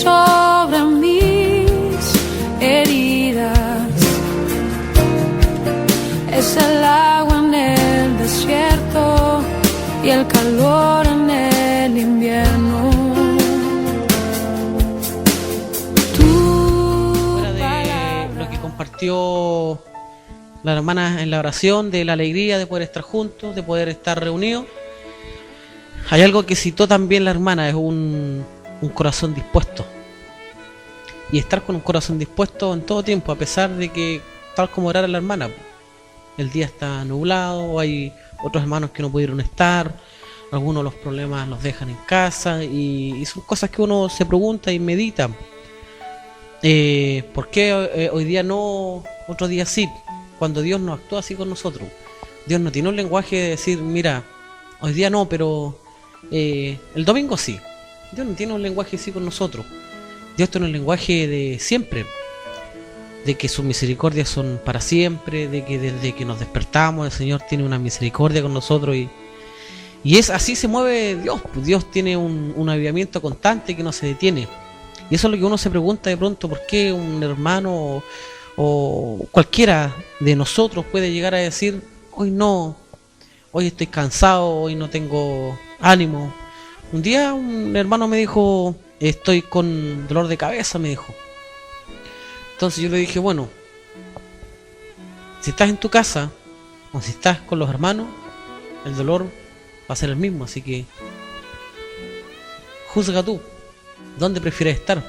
sobre mis heridas. Es el agua en el desierto y el calor en el invierno. Fuera de lo que compartió la hermana en la oración, de la alegría de poder estar juntos, de poder estar reunidos, hay algo que citó también la hermana, es un corazón dispuesto. Y estar con un corazón dispuesto en todo tiempo, a pesar de que, tal como orara la hermana, el día está nublado, o hay otros hermanos que no pudieron estar, algunos de los problemas los dejan en casa, y son cosas que uno se pregunta y medita. ¿Por qué hoy día no, otro día sí? Cuando Dios no actúa así con nosotros. Dios no tiene un lenguaje de decir, mira, hoy día no, pero el domingo sí. Dios no tiene un lenguaje así con nosotros. Dios tiene un lenguaje de siempre, de que sus misericordias son para siempre, de que desde que nos despertamos el Señor tiene una misericordia con nosotros, y es así se mueve Dios. Dios tiene un avivamiento constante que no se detiene. Y eso es lo que uno se pregunta de pronto, ¿por qué un hermano o cualquiera de nosotros puede llegar a decir, hoy no, hoy estoy cansado, hoy no tengo ánimo? Un día un hermano me dijo, estoy con dolor de cabeza, me dijo. Entonces yo le dije, bueno, si estás en tu casa o si estás con los hermanos, el dolor va a ser el mismo, así que juzga tú, ¿dónde prefieres estar?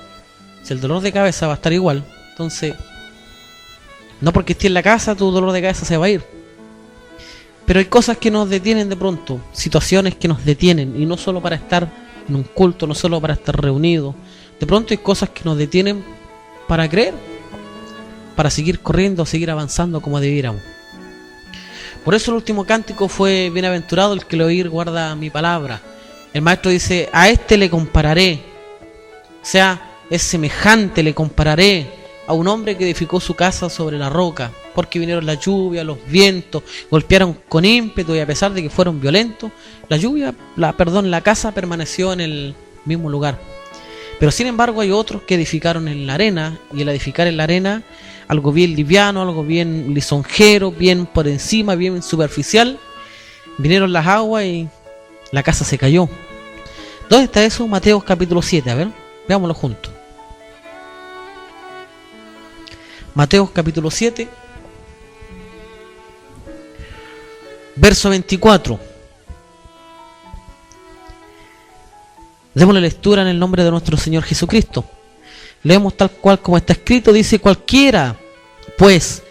Si el dolor de cabeza va a estar igual, entonces no porque estés en la casa tu dolor de cabeza se va a ir. Pero hay cosas que nos detienen de pronto, situaciones que nos detienen, y no solo para estar en un culto, no solo para estar reunidos. De pronto hay cosas que nos detienen para creer, para seguir corriendo, seguir avanzando como debiéramos. Por eso el último cántico fue: bienaventurado el que al oír guarda mi palabra. El maestro dice: a este le compararé, o sea, es semejante, le compararé a un hombre que edificó su casa sobre la roca, porque vinieron la lluvia, los vientos, golpearon con ímpetu, y a pesar de que fueron violentos, la casa permaneció en el mismo lugar. Pero sin embargo hay otros que edificaron en la arena, y el edificar en la arena, algo bien liviano, algo bien lisonjero, bien por encima, bien superficial, vinieron las aguas y la casa se cayó. ¿Dónde está eso? Mateo capítulo 7, a ver, veámoslo juntos. Mateo capítulo 7, verso 24. Démosle lectura en el nombre de nuestro Señor Jesucristo. Leemos tal cual como está escrito. Dice: cualquiera, pues,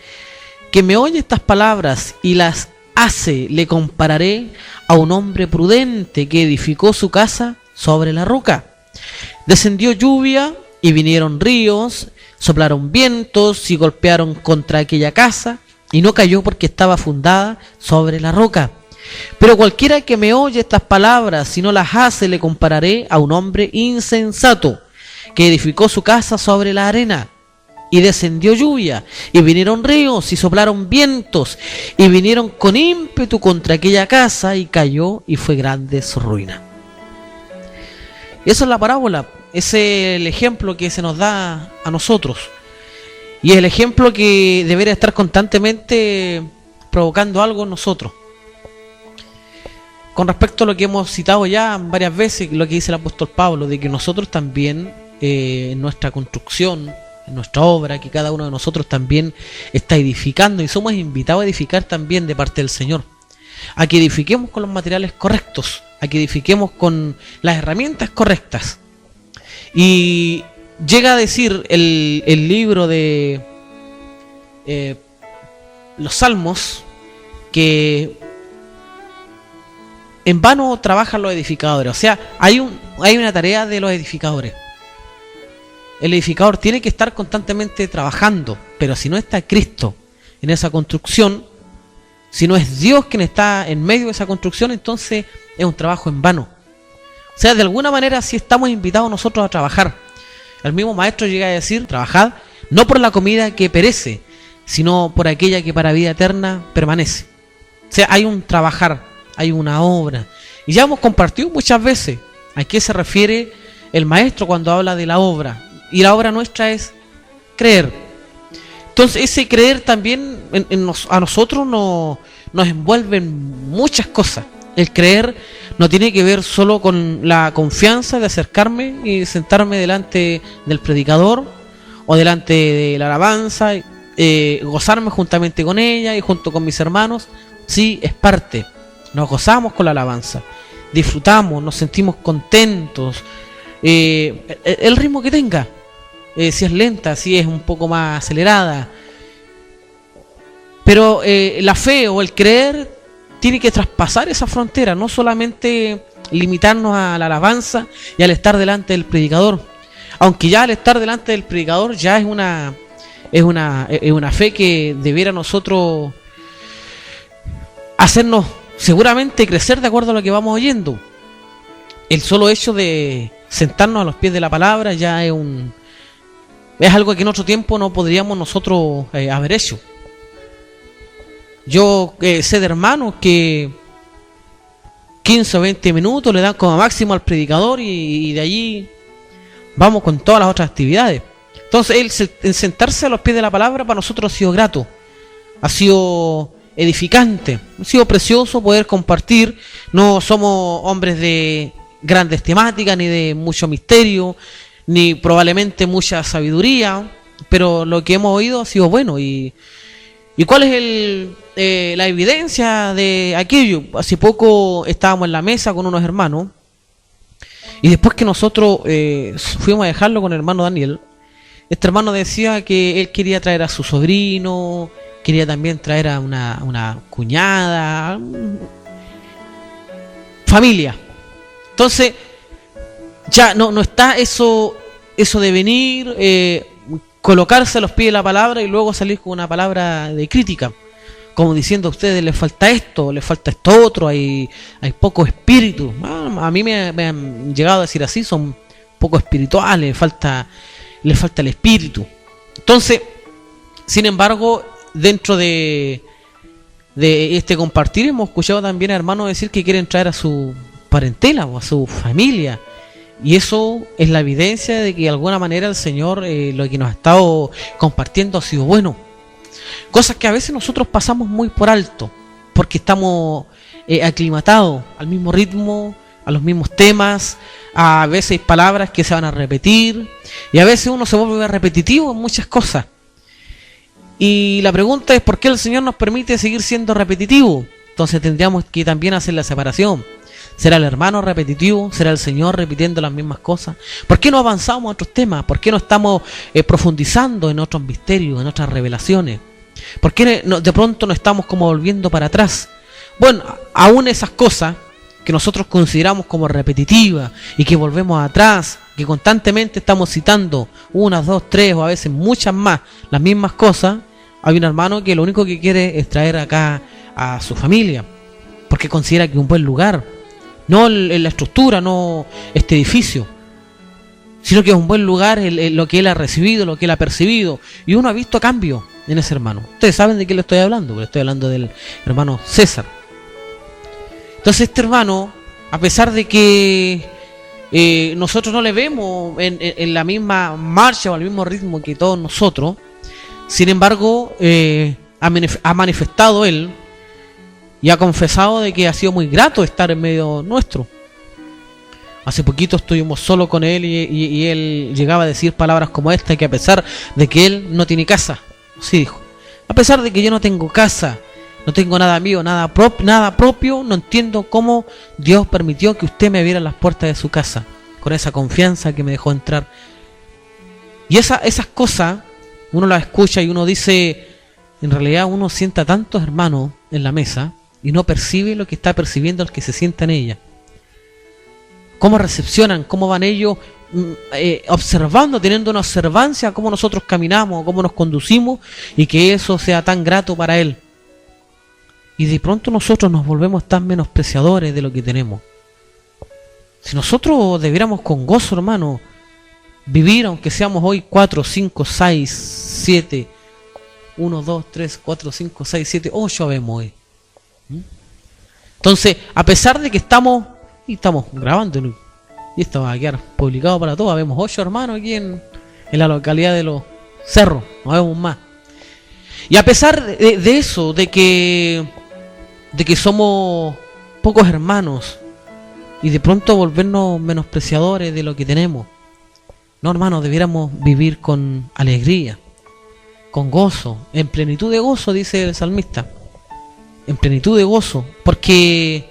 que me oye estas palabras y las hace, le compararé a un hombre prudente que edificó su casa sobre la roca. Descendió lluvia y vinieron ríos, soplaron vientos y golpearon contra aquella casa, y no cayó porque estaba fundada sobre la roca. Pero cualquiera que me oye estas palabras y no las hace, le compararé a un hombre insensato que edificó su casa sobre la arena. Y descendió lluvia, y vinieron ríos, y soplaron vientos, y vinieron con ímpetu contra aquella casa, y cayó, y fue grande su ruina. Esa es la parábola, ese es el ejemplo que se nos da a nosotros. Y es el ejemplo que debería estar constantemente provocando algo en nosotros. Con respecto a lo que hemos citado ya varias veces, lo que dice el apóstol Pablo, de que nosotros también, en nuestra construcción, en nuestra obra, que cada uno de nosotros también está edificando, y somos invitados a edificar también de parte del Señor, a que edifiquemos con los materiales correctos, a que edifiquemos con las herramientas correctas. Y llega a decir el libro de los Salmos que en vano trabajan los edificadores. O sea, hay una tarea de los edificadores. El edificador tiene que estar constantemente trabajando, pero si no está Cristo en esa construcción, si no es Dios quien está en medio de esa construcción, entonces es un trabajo en vano. O sea, de alguna manera sí estamos invitados nosotros a trabajar. El mismo maestro llega a decir: trabajad no por la comida que perece, sino por aquella que para vida eterna permanece. O sea, hay un trabajar, hay una obra. Y ya hemos compartido muchas veces a qué se refiere el maestro cuando habla de la obra. Y la obra nuestra es creer. Entonces ese creer también a nosotros nos envuelve en muchas cosas. El creer no tiene que ver solo con la confianza de acercarme y sentarme delante del predicador o delante de la alabanza, gozarme juntamente con ella y junto con mis hermanos. Sí, es parte. Nos gozamos con la alabanza, disfrutamos, nos sentimos contentos. El ritmo que tenga, si es lenta, si es un poco más acelerada. Pero la fe o el creer tiene que traspasar esa frontera, no solamente limitarnos a la alabanza y al estar delante del predicador. Aunque ya al estar delante del predicador ya es una fe que debiera nosotros hacernos seguramente crecer de acuerdo a lo que vamos oyendo. El solo hecho de sentarnos a los pies de la palabra ya es algo que en otro tiempo no podríamos nosotros haber hecho. Yo sé de hermanos que 15 o 20 minutos le dan como máximo al predicador y de allí vamos con todas las otras actividades. Entonces el sentarse a los pies de la palabra para nosotros ha sido grato, ha sido edificante, ha sido precioso poder compartir. No somos hombres de grandes temáticas, ni de mucho misterio, ni probablemente mucha sabiduría, pero lo que hemos oído ha sido bueno. ¿Y cuál es la evidencia de aquello? Hace poco estábamos en la mesa con unos hermanos, y después que nosotros fuimos a dejarlo con el hermano Daniel, este hermano decía que él quería traer a su sobrino, quería también traer a una cuñada, familia. Entonces ya no está eso de venir, colocarse a los pies de la palabra y luego salir con una palabra de crítica, como diciendo: a ustedes les falta esto otro, hay poco espíritu. A mí me han llegado a decir así: son poco espirituales, les falta el espíritu. Entonces, sin embargo, dentro de este compartir hemos escuchado también a hermanos decir que quieren traer a su parentela o a su familia. Y eso es la evidencia de que de alguna manera el Señor lo que nos ha estado compartiendo ha sido bueno. Cosas que a veces nosotros pasamos muy por alto, porque estamos aclimatados al mismo ritmo, a los mismos temas. A veces hay palabras que se van a repetir, y a veces uno se vuelve repetitivo en muchas cosas. Y la pregunta es: ¿por qué el Señor nos permite seguir siendo repetitivo? Entonces tendríamos que también hacer la separación. ¿Será el hermano repetitivo? ¿Será el Señor repitiendo las mismas cosas? ¿Por qué no avanzamos a otros temas? ¿Por qué no estamos profundizando en otros misterios, en otras revelaciones? ¿Por qué de pronto no estamos como volviendo para atrás? Bueno, aún esas cosas que nosotros consideramos como repetitivas y que volvemos atrás, que constantemente estamos citando unas, dos, tres o a veces muchas más las mismas cosas, hay un hermano que lo único que quiere es traer acá a su familia, porque considera que es un buen lugar. No la estructura, no este edificio, sino que es un buen lugar lo que él ha recibido, lo que él ha percibido. Y uno ha visto cambio en ese hermano. Ustedes saben de qué le estoy hablando, porque estoy hablando del hermano César. Entonces este hermano, a pesar de que nosotros no le vemos en la misma marcha o al mismo ritmo que todos nosotros, sin embargo ha manifestado él y ha confesado de que ha sido muy grato estar en medio nuestro. Hace poquito estuvimos solo con él y él llegaba a decir palabras como esta, que a pesar de que él no tiene casa, sí dijo: a pesar de que yo no tengo casa, no tengo nada mío, nada propio, no entiendo cómo Dios permitió que usted me abriera las puertas de su casa, con esa confianza que me dejó entrar. Y esas cosas uno las escucha y uno dice: en realidad uno sienta a tantos hermanos en la mesa y no percibe lo que está percibiendo el que se sienta en ella. Cómo recepcionan, cómo van ellos observando, teniendo una observancia, cómo nosotros caminamos, cómo nos conducimos, y que eso sea tan grato para él. Y de pronto nosotros nos volvemos tan menospreciadores de lo que tenemos. Si nosotros debiéramos con gozo, hermano, vivir, aunque seamos hoy 4, 5, 6, 7, 1, 2, 3, 4, 5, 6, 7, 8 vemos hoy. Entonces, a pesar de que estamos grabando, Y esto va a quedar publicado para todos. Habemos 8 hermanos aquí en la localidad de Los Cerros. No habemos más. Y a pesar de eso, de que somos pocos hermanos y de pronto volvernos menospreciadores de lo que tenemos, no, hermanos, debiéramos vivir con alegría, con gozo, en plenitud de gozo, dice el salmista. En plenitud de gozo, porque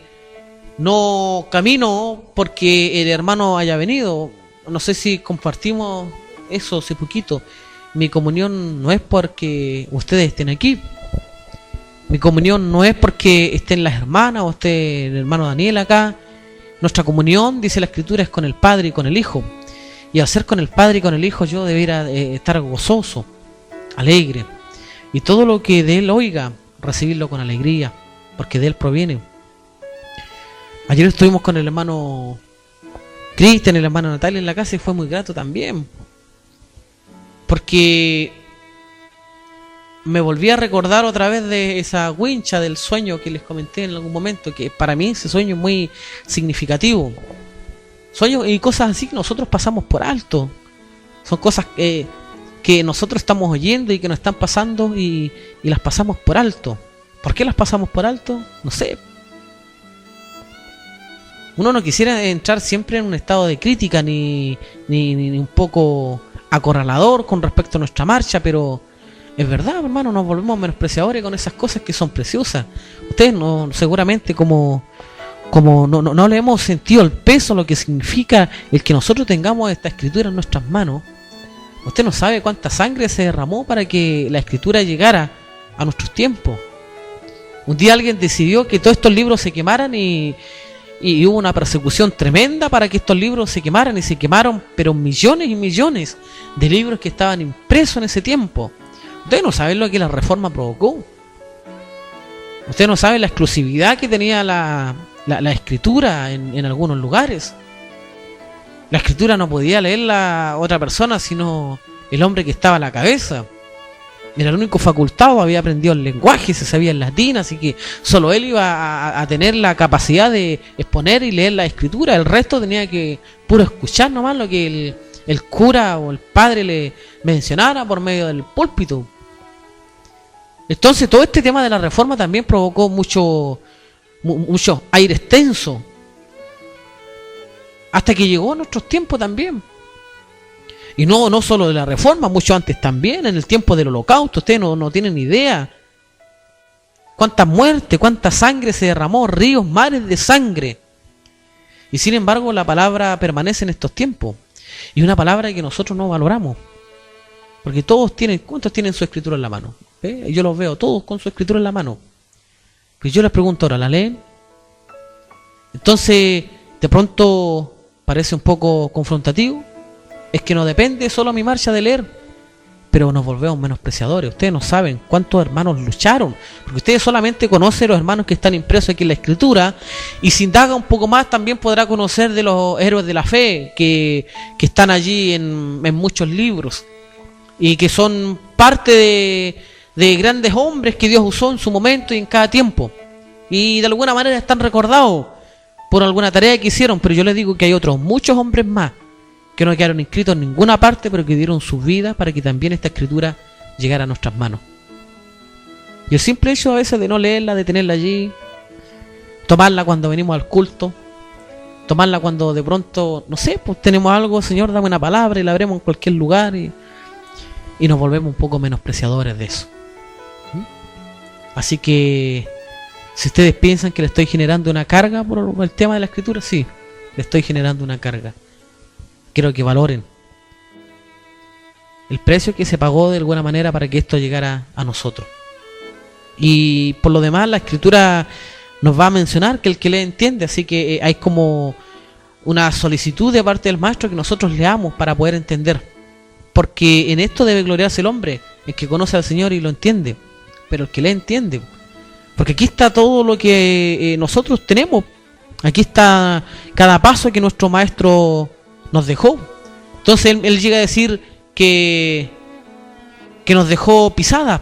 no camino porque el hermano haya venido. No sé si compartimos eso hace poquito. Mi comunión no es porque ustedes estén aquí. Mi comunión no es porque estén las hermanas o esté el hermano Daniel acá. Nuestra comunión, dice la Escritura, es con el Padre y con el Hijo. Y al ser con el Padre y con el Hijo, yo debiera estar gozoso, alegre. Y todo lo que de Él oiga, recibirlo con alegría, porque de Él proviene. Ayer estuvimos con el hermano Cristian y la hermana Natalia en la casa y fue muy grato también, porque me volví a recordar otra vez de esa wincha del sueño que les comenté en algún momento, que para mí ese sueño es muy significativo. Sueños y cosas así que nosotros pasamos por alto, son cosas que nosotros estamos oyendo y que nos están pasando y las pasamos por alto. ¿Por qué las pasamos por alto? No sé. Uno no quisiera entrar siempre en un estado de crítica ni un poco acorralador con respecto a nuestra marcha, pero es verdad, hermano, nos volvemos menospreciadores con esas cosas que son preciosas. Ustedes no, seguramente como no le hemos sentido el peso, lo que significa el que nosotros tengamos esta escritura en nuestras manos. Usted no sabe cuánta sangre se derramó para que la escritura llegara a nuestros tiempos. Un día alguien decidió que todos estos libros se quemaran y hubo una persecución tremenda para que estos libros se quemaran, y se quemaron, pero millones y millones de libros que estaban impresos en ese tiempo. Ustedes no saben lo que la Reforma provocó. Ustedes no saben la exclusividad que tenía la escritura en algunos lugares. La escritura no podía leerla otra persona sino el hombre que estaba a la cabeza. Era el único facultado, había aprendido el lenguaje, se sabía el latín, así que solo él iba a tener la capacidad de exponer y leer la escritura. El resto tenía que puro escuchar nomás lo que el cura o el padre le mencionara por medio del púlpito. Entonces todo este tema de la Reforma también provocó mucho aire extenso, hasta que llegó a nuestros tiempos también. Y no solo de la Reforma, mucho antes también, en el tiempo del Holocausto. Ustedes no tienen idea cuánta muerte, cuánta sangre se derramó, ríos, mares de sangre. Y sin embargo la palabra permanece en estos tiempos, y una palabra que nosotros no valoramos, porque todos tienen, ¿cuántos tienen su escritura en la mano? Yo los veo todos con su escritura en la mano. Pues yo les pregunto ahora, ¿la leen? Entonces de pronto parece un poco confrontativo. Es que no depende solo mi marcha de leer, pero nos volvemos menospreciadores. Ustedes no saben cuántos hermanos lucharon, porque ustedes solamente conocen los hermanos que están impresos aquí en la escritura, y si indaga un poco más también podrá conocer de los héroes de la fe que están allí en muchos libros, y que son parte de grandes hombres que Dios usó en su momento y en cada tiempo, y de alguna manera están recordados por alguna tarea que hicieron. Pero yo les digo que hay otros muchos hombres más que no quedaron inscritos en ninguna parte, pero que dieron sus vidas para que también esta escritura llegara a nuestras manos. Y el simple hecho a veces de no leerla, de tenerla allí, tomarla cuando venimos al culto, tomarla cuando de pronto, no sé, pues tenemos algo, Señor, dame una palabra, y la abremos en cualquier lugar, y nos volvemos un poco menospreciadores de eso. Así que si ustedes piensan que le estoy generando una carga por el tema de la escritura, sí, le estoy generando una carga. Quiero que valoren el precio que se pagó de alguna manera para que esto llegara a nosotros. Y por lo demás la escritura nos va a mencionar que el que lee entiende, así que hay como una solicitud de parte del maestro que nosotros leamos para poder entender, porque en esto debe gloriarse el hombre, el que conoce al Señor y lo entiende, pero el que lee entiende, porque aquí está todo lo que nosotros tenemos, aquí está cada paso que nuestro maestro nos dejó. Entonces él llega a decir que nos dejó pisadas,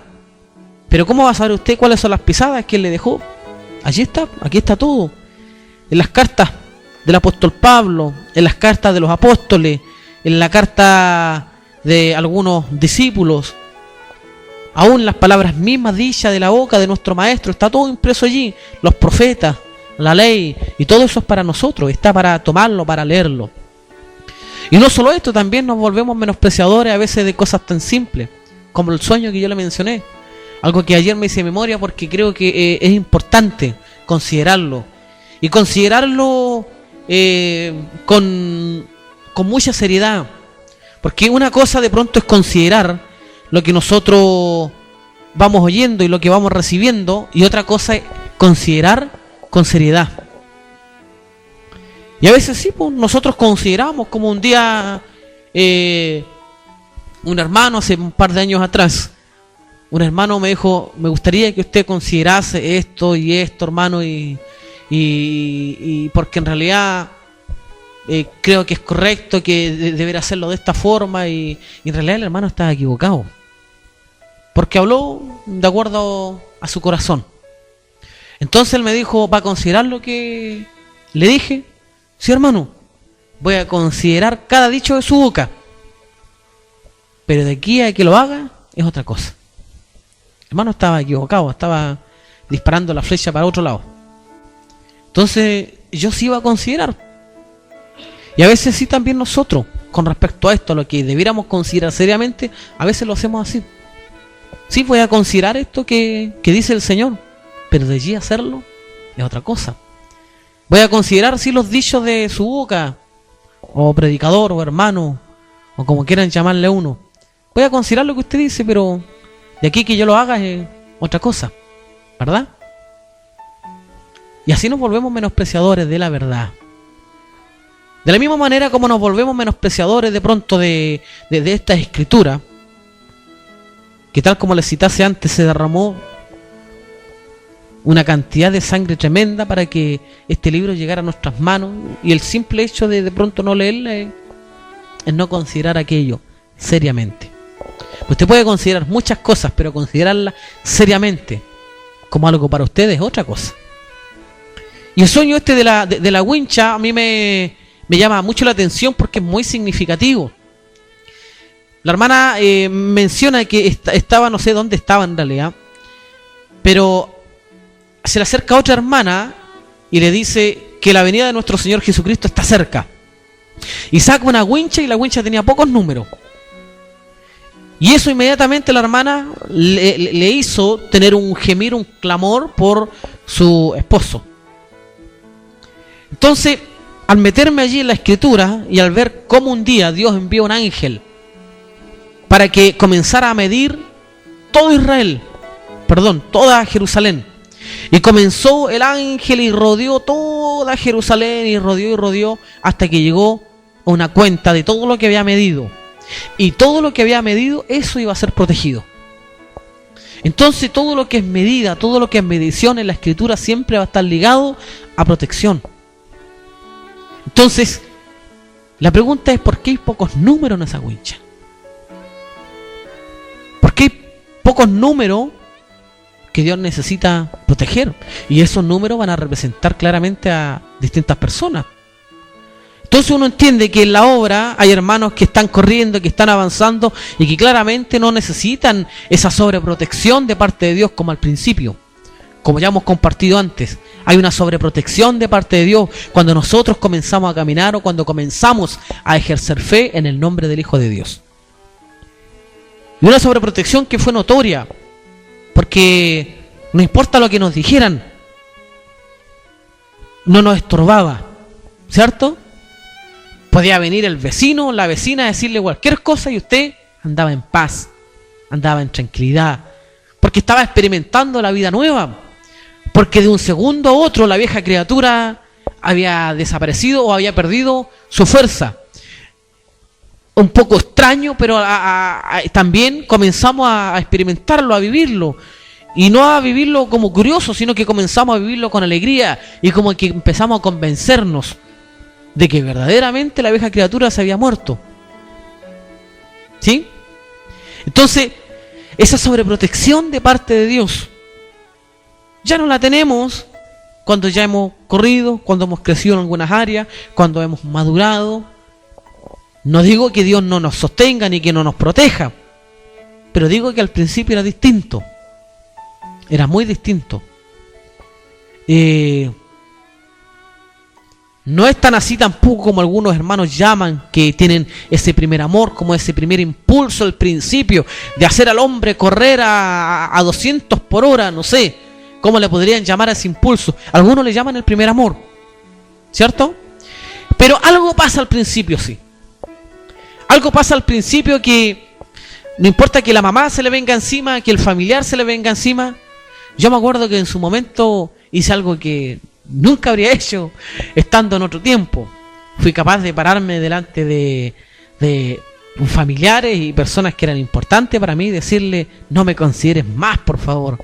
pero ¿cómo va a saber usted cuáles son las pisadas que él le dejó? Allí está, aquí está todo. En las cartas del apóstol Pablo, en las cartas de los apóstoles, en la carta de algunos discípulos, aún las palabras mismas dichas de la boca de nuestro maestro, está todo impreso allí, los profetas, la ley, y todo eso es para nosotros, está para tomarlo, para leerlo. Y no solo esto, también nos volvemos menospreciadores a veces de cosas tan simples, como el sueño que yo le mencioné, algo que ayer me hice memoria porque creo que es importante considerarlo, y considerarlo con mucha seriedad, porque una cosa de pronto es considerar lo que nosotros vamos oyendo y lo que vamos recibiendo, y otra cosa es considerar con seriedad. Y a veces sí, pues nosotros consideramos, como un día un hermano hace un par de años atrás, un hermano me dijo: me gustaría que usted considerase esto y esto, hermano, y porque en realidad creo que es correcto, que debería hacerlo de esta forma, y en realidad el hermano estaba equivocado, porque habló de acuerdo a su corazón. Entonces él me dijo: ¿va a considerar lo que le dije? Sí, hermano, voy a considerar cada dicho de su boca, pero de aquí a que lo haga es otra cosa. El hermano estaba equivocado, estaba disparando la flecha para otro lado. Entonces yo sí iba a considerar. Y a veces sí, también nosotros, con respecto a esto, lo que debiéramos considerar seriamente, a veces lo hacemos así. Sí, voy a considerar esto que dice el Señor, pero de allí hacerlo es otra cosa. Voy a considerar sí los dichos de su boca, o predicador, o hermano, o como quieran llamarle a uno. Voy a considerar lo que usted dice, pero de aquí que yo lo haga es otra cosa, ¿verdad? Y así nos volvemos menospreciadores de la verdad. De la misma manera como nos volvemos menospreciadores de pronto de esta escritura, que tal como les citase antes, se derramó una cantidad de sangre tremenda para que este libro llegara a nuestras manos, y el simple hecho de pronto no leerla es no considerar aquello seriamente. Usted puede considerar muchas cosas, pero considerarlas seriamente como algo para ustedes es otra cosa. Y el sueño este de la wincha a mí me llama mucho la atención porque es muy significativo. La hermana menciona que estaba, no sé dónde estaba en realidad, pero se le acerca a otra hermana y le dice que la venida de nuestro Señor Jesucristo está cerca. Y saca una wincha, y la wincha tenía pocos números. Y eso inmediatamente la hermana le hizo tener un gemir, un clamor por su esposo. Entonces, al meterme allí en la escritura y al ver cómo un día Dios envió un ángel para que comenzara a medir todo Israel, toda Jerusalén, y comenzó el ángel y rodeó toda Jerusalén y rodeó hasta que llegó a una cuenta de todo lo que había medido, y todo lo que había medido, eso iba a ser protegido. Entonces todo lo que es medida, todo lo que es medición en la escritura siempre va a estar ligado a protección. Entonces, la pregunta es: ¿por qué hay pocos números en esa wincha? ¿Por qué hay pocos números que Dios necesita proteger? Y esos números van a representar claramente a distintas personas. Entonces uno entiende que en la obra hay hermanos que están corriendo, que están avanzando, y que claramente no necesitan esa sobreprotección de parte de Dios como al principio. Como ya hemos compartido antes, hay una sobreprotección de parte de Dios cuando nosotros comenzamos a caminar, o cuando comenzamos a ejercer fe en el nombre del Hijo de Dios. Y una sobreprotección que fue notoria, porque no importa lo que nos dijeran, no nos estorbaba, ¿cierto? Podía venir el vecino, la vecina, a decirle cualquier cosa y usted andaba en paz, andaba en tranquilidad, porque estaba experimentando la vida nueva. Porque de un segundo a otro la vieja criatura había desaparecido o había perdido su fuerza. Un poco extraño, pero también comenzamos a experimentarlo, a vivirlo. Y no a vivirlo como curioso, sino que comenzamos a vivirlo con alegría, y como que empezamos a convencernos de que verdaderamente la vieja criatura se había muerto. ¿Sí? Entonces, esa sobreprotección de parte de Dios ya no la tenemos cuando ya hemos corrido, cuando hemos crecido en algunas áreas, cuando hemos madurado. No digo que Dios no nos sostenga ni que no nos proteja, pero digo que al principio era distinto. Era muy distinto. No es tan así tampoco como algunos hermanos llaman, que tienen ese primer amor, como ese primer impulso al principio de hacer al hombre correr a 200 por hora, no sé cómo le podrían llamar a ese impulso. Algunos le llaman el primer amor, ¿cierto? Pero algo pasa al principio, sí. Algo pasa al principio que no importa que la mamá se le venga encima, que el familiar se le venga encima. Yo me acuerdo que en su momento hice algo que nunca habría hecho estando en otro tiempo. Fui capaz de pararme delante de familiares y personas que eran importantes para mí y decirle: no me consideres más, por favor.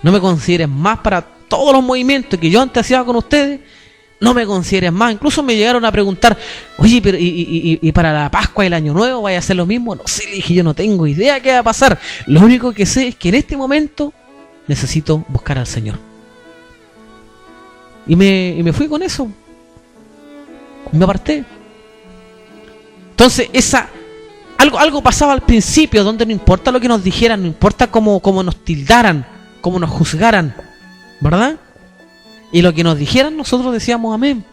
No me consideres más para todos los movimientos que yo antes hacía con ustedes. No me consideres más. Incluso me llegaron a preguntar: oye, pero ¿y para la Pascua y el Año Nuevo vaya a hacer lo mismo? No sé, le dije, yo no tengo idea qué va a pasar. Lo único que sé es que en este momento necesito buscar al Señor. Y me fui con eso. Me aparté. Entonces, algo pasaba al principio, donde no importa lo que nos dijeran, no importa cómo nos tildaran, cómo nos juzgaran, ¿verdad? Y lo que nos dijeran, nosotros decíamos amén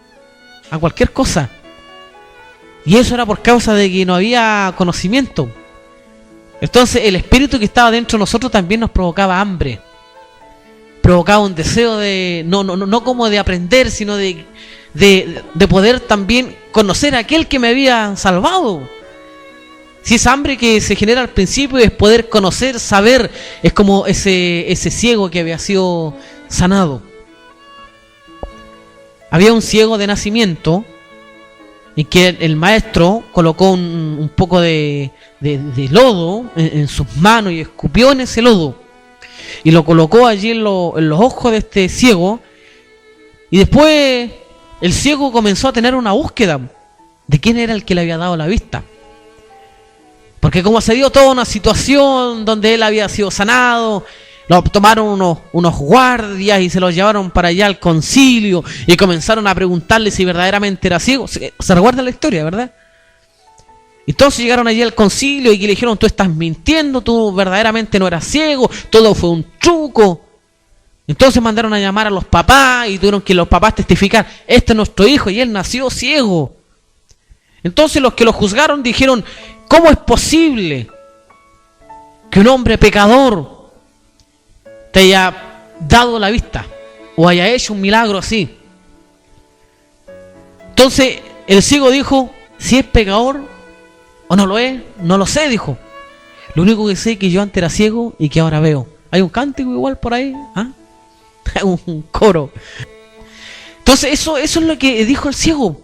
a cualquier cosa. Y eso era por causa de que no había conocimiento. Entonces el espíritu que estaba dentro de nosotros también nos provocaba hambre. Provocaba un deseo de, no como de aprender, sino de poder también conocer a aquel que me había salvado. Si esa hambre que se genera al principio es poder conocer, saber, es como ese ciego que había sido sanado. Había un ciego de nacimiento en que el maestro colocó un poco de lodo en sus manos y escupió en ese lodo y lo colocó allí en los ojos de este ciego, y después el ciego comenzó a tener una búsqueda de quién era el que le había dado la vista, porque como se dio toda una situación donde él había sido sanado, lo tomaron unos guardias y se los llevaron para allá al concilio y comenzaron a preguntarle si verdaderamente era ciego. Se recuerda la historia, ¿verdad? Entonces llegaron allí al concilio y le dijeron: tú estás mintiendo, tú verdaderamente no eras ciego, todo fue un truco. Entonces mandaron a llamar a los papás y tuvieron que los papás testificar: este es nuestro hijo y él nació ciego. Entonces los que lo juzgaron dijeron: ¿cómo es posible que un hombre pecador te haya dado la vista o haya hecho un milagro así? Entonces el ciego dijo: si es pecador o no lo es, no lo sé, dijo. Lo único que sé es que yo antes era ciego y que ahora veo. Hay un cántico igual por ahí, ¿ah? Un coro. Entonces eso es lo que dijo el ciego.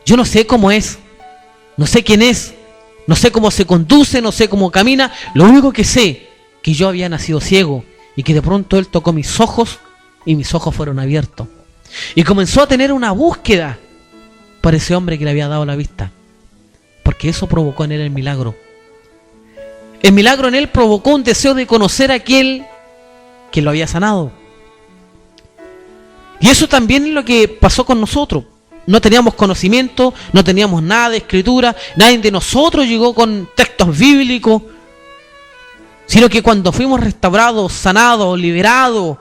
Yo no sé cómo es, no sé quién es, no sé cómo se conduce, no sé cómo camina. Lo único que sé que yo había nacido ciego y que de pronto él tocó mis ojos y mis ojos fueron abiertos. Y comenzó a tener una búsqueda por ese hombre que le había dado la vista, porque eso provocó en él el milagro. El milagro en él provocó un deseo de conocer a aquel que lo había sanado. Y eso también es lo que pasó con nosotros. No teníamos conocimiento, no teníamos nada de escritura, nadie de nosotros llegó con textos bíblicos, sino que cuando fuimos restaurados, sanados, liberados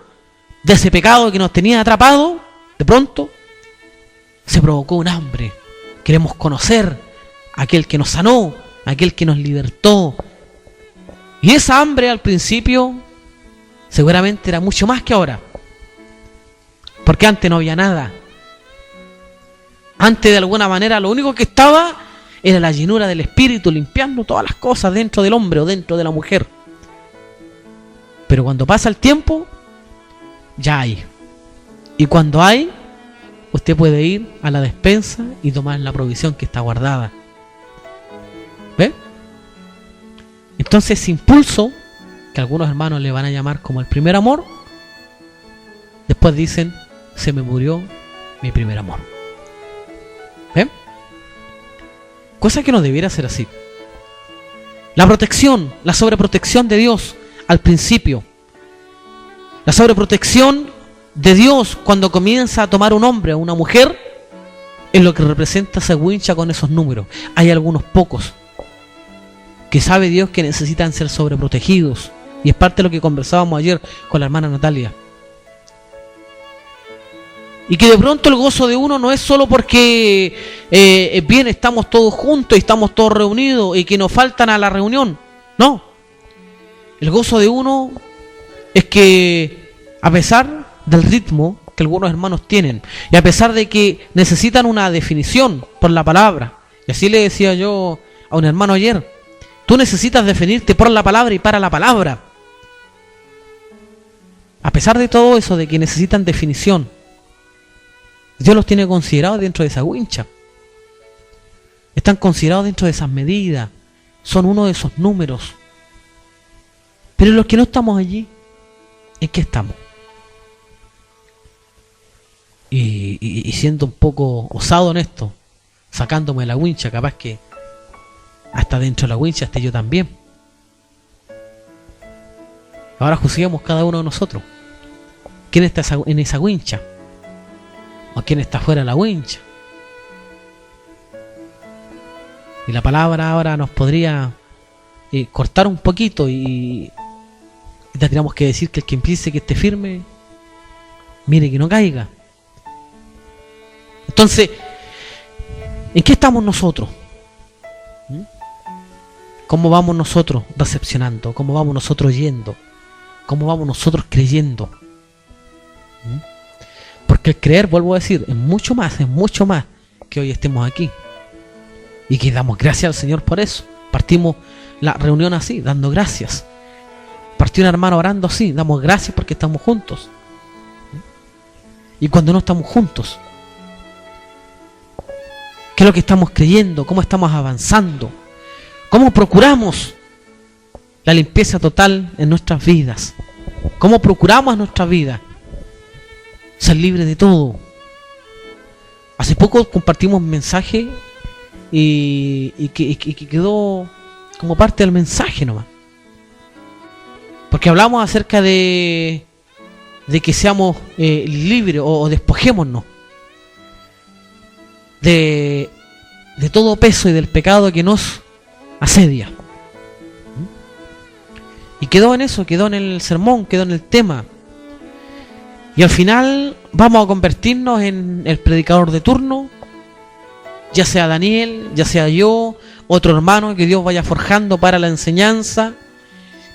de ese pecado que nos tenía atrapados, de pronto se provocó un hambre. Queremos conocer a aquel que nos sanó, a aquel que nos libertó. Y esa hambre al principio seguramente era mucho más que ahora, porque antes no había nada. Antes, de alguna manera, lo único que estaba era la llenura del Espíritu, limpiando todas las cosas dentro del hombre o dentro de la mujer. Pero cuando pasa el tiempo, ya hay. Y cuando hay, usted puede ir a la despensa y tomar la provisión que está guardada. ¿Ve? Entonces ese impulso, que algunos hermanos le van a llamar como el primer amor, después dicen: se me murió mi primer amor. ¿Ven? Cosa que no debiera ser así. La protección, la sobreprotección de Dios al principio, la sobreprotección de Dios cuando comienza a tomar un hombre o una mujer es lo que representa esa wincha con esos números. Hay algunos pocos que sabe Dios que necesitan ser sobreprotegidos, y es parte de lo que conversábamos ayer con la hermana Natalia. Y que de pronto el gozo de uno no es solo porque bien estamos todos juntos y estamos todos reunidos y que nos faltan a la reunión. No. El gozo de uno es que a pesar del ritmo que algunos hermanos tienen y a pesar de que necesitan una definición por la palabra, y así le decía yo a un hermano ayer, tú necesitas definirte por la palabra y para la palabra. A pesar de todo eso, de que necesitan definición, Dios los tiene considerados dentro de esa wincha. Están considerados dentro de esas medidas. Son uno de esos números. Pero los que no estamos allí, ¿en qué estamos? Y siendo un poco osado en esto, sacándome la wincha, capaz que hasta dentro de la wincha esté yo también. Ahora juzguemos cada uno de nosotros. ¿Quién está en esa wincha? ¿O quién está fuera de la wincha? Y la palabra ahora nos podría cortar un poquito y tendríamos que decir que el que empiece que esté firme, mire que no caiga. Entonces, ¿en qué estamos nosotros? ¿Cómo vamos nosotros recepcionando? ¿Cómo vamos nosotros yendo? ¿Cómo vamos nosotros creyendo? Porque el creer, vuelvo a decir, es mucho más que hoy estemos aquí. Y que damos gracias al Señor por eso. Partimos la reunión así, dando gracias. Partió un hermano orando así, damos gracias porque estamos juntos. Y cuando no estamos juntos, ¿qué es lo que estamos creyendo? ¿Cómo estamos avanzando? ¿Cómo procuramos la limpieza total en nuestras vidas? ¿Cómo procuramos en nuestra vida ser libres de todo? Hace poco compartimos un mensaje y que quedó como parte del mensaje nomás. Porque hablamos acerca de que seamos libres o despojémonos de todo peso y del pecado que nos asedia. Y quedó en eso, quedó en el sermón, quedó en el tema. Y al final vamos a convertirnos en el predicador de turno, ya sea Daniel, ya sea yo, otro hermano que Dios vaya forjando para la enseñanza,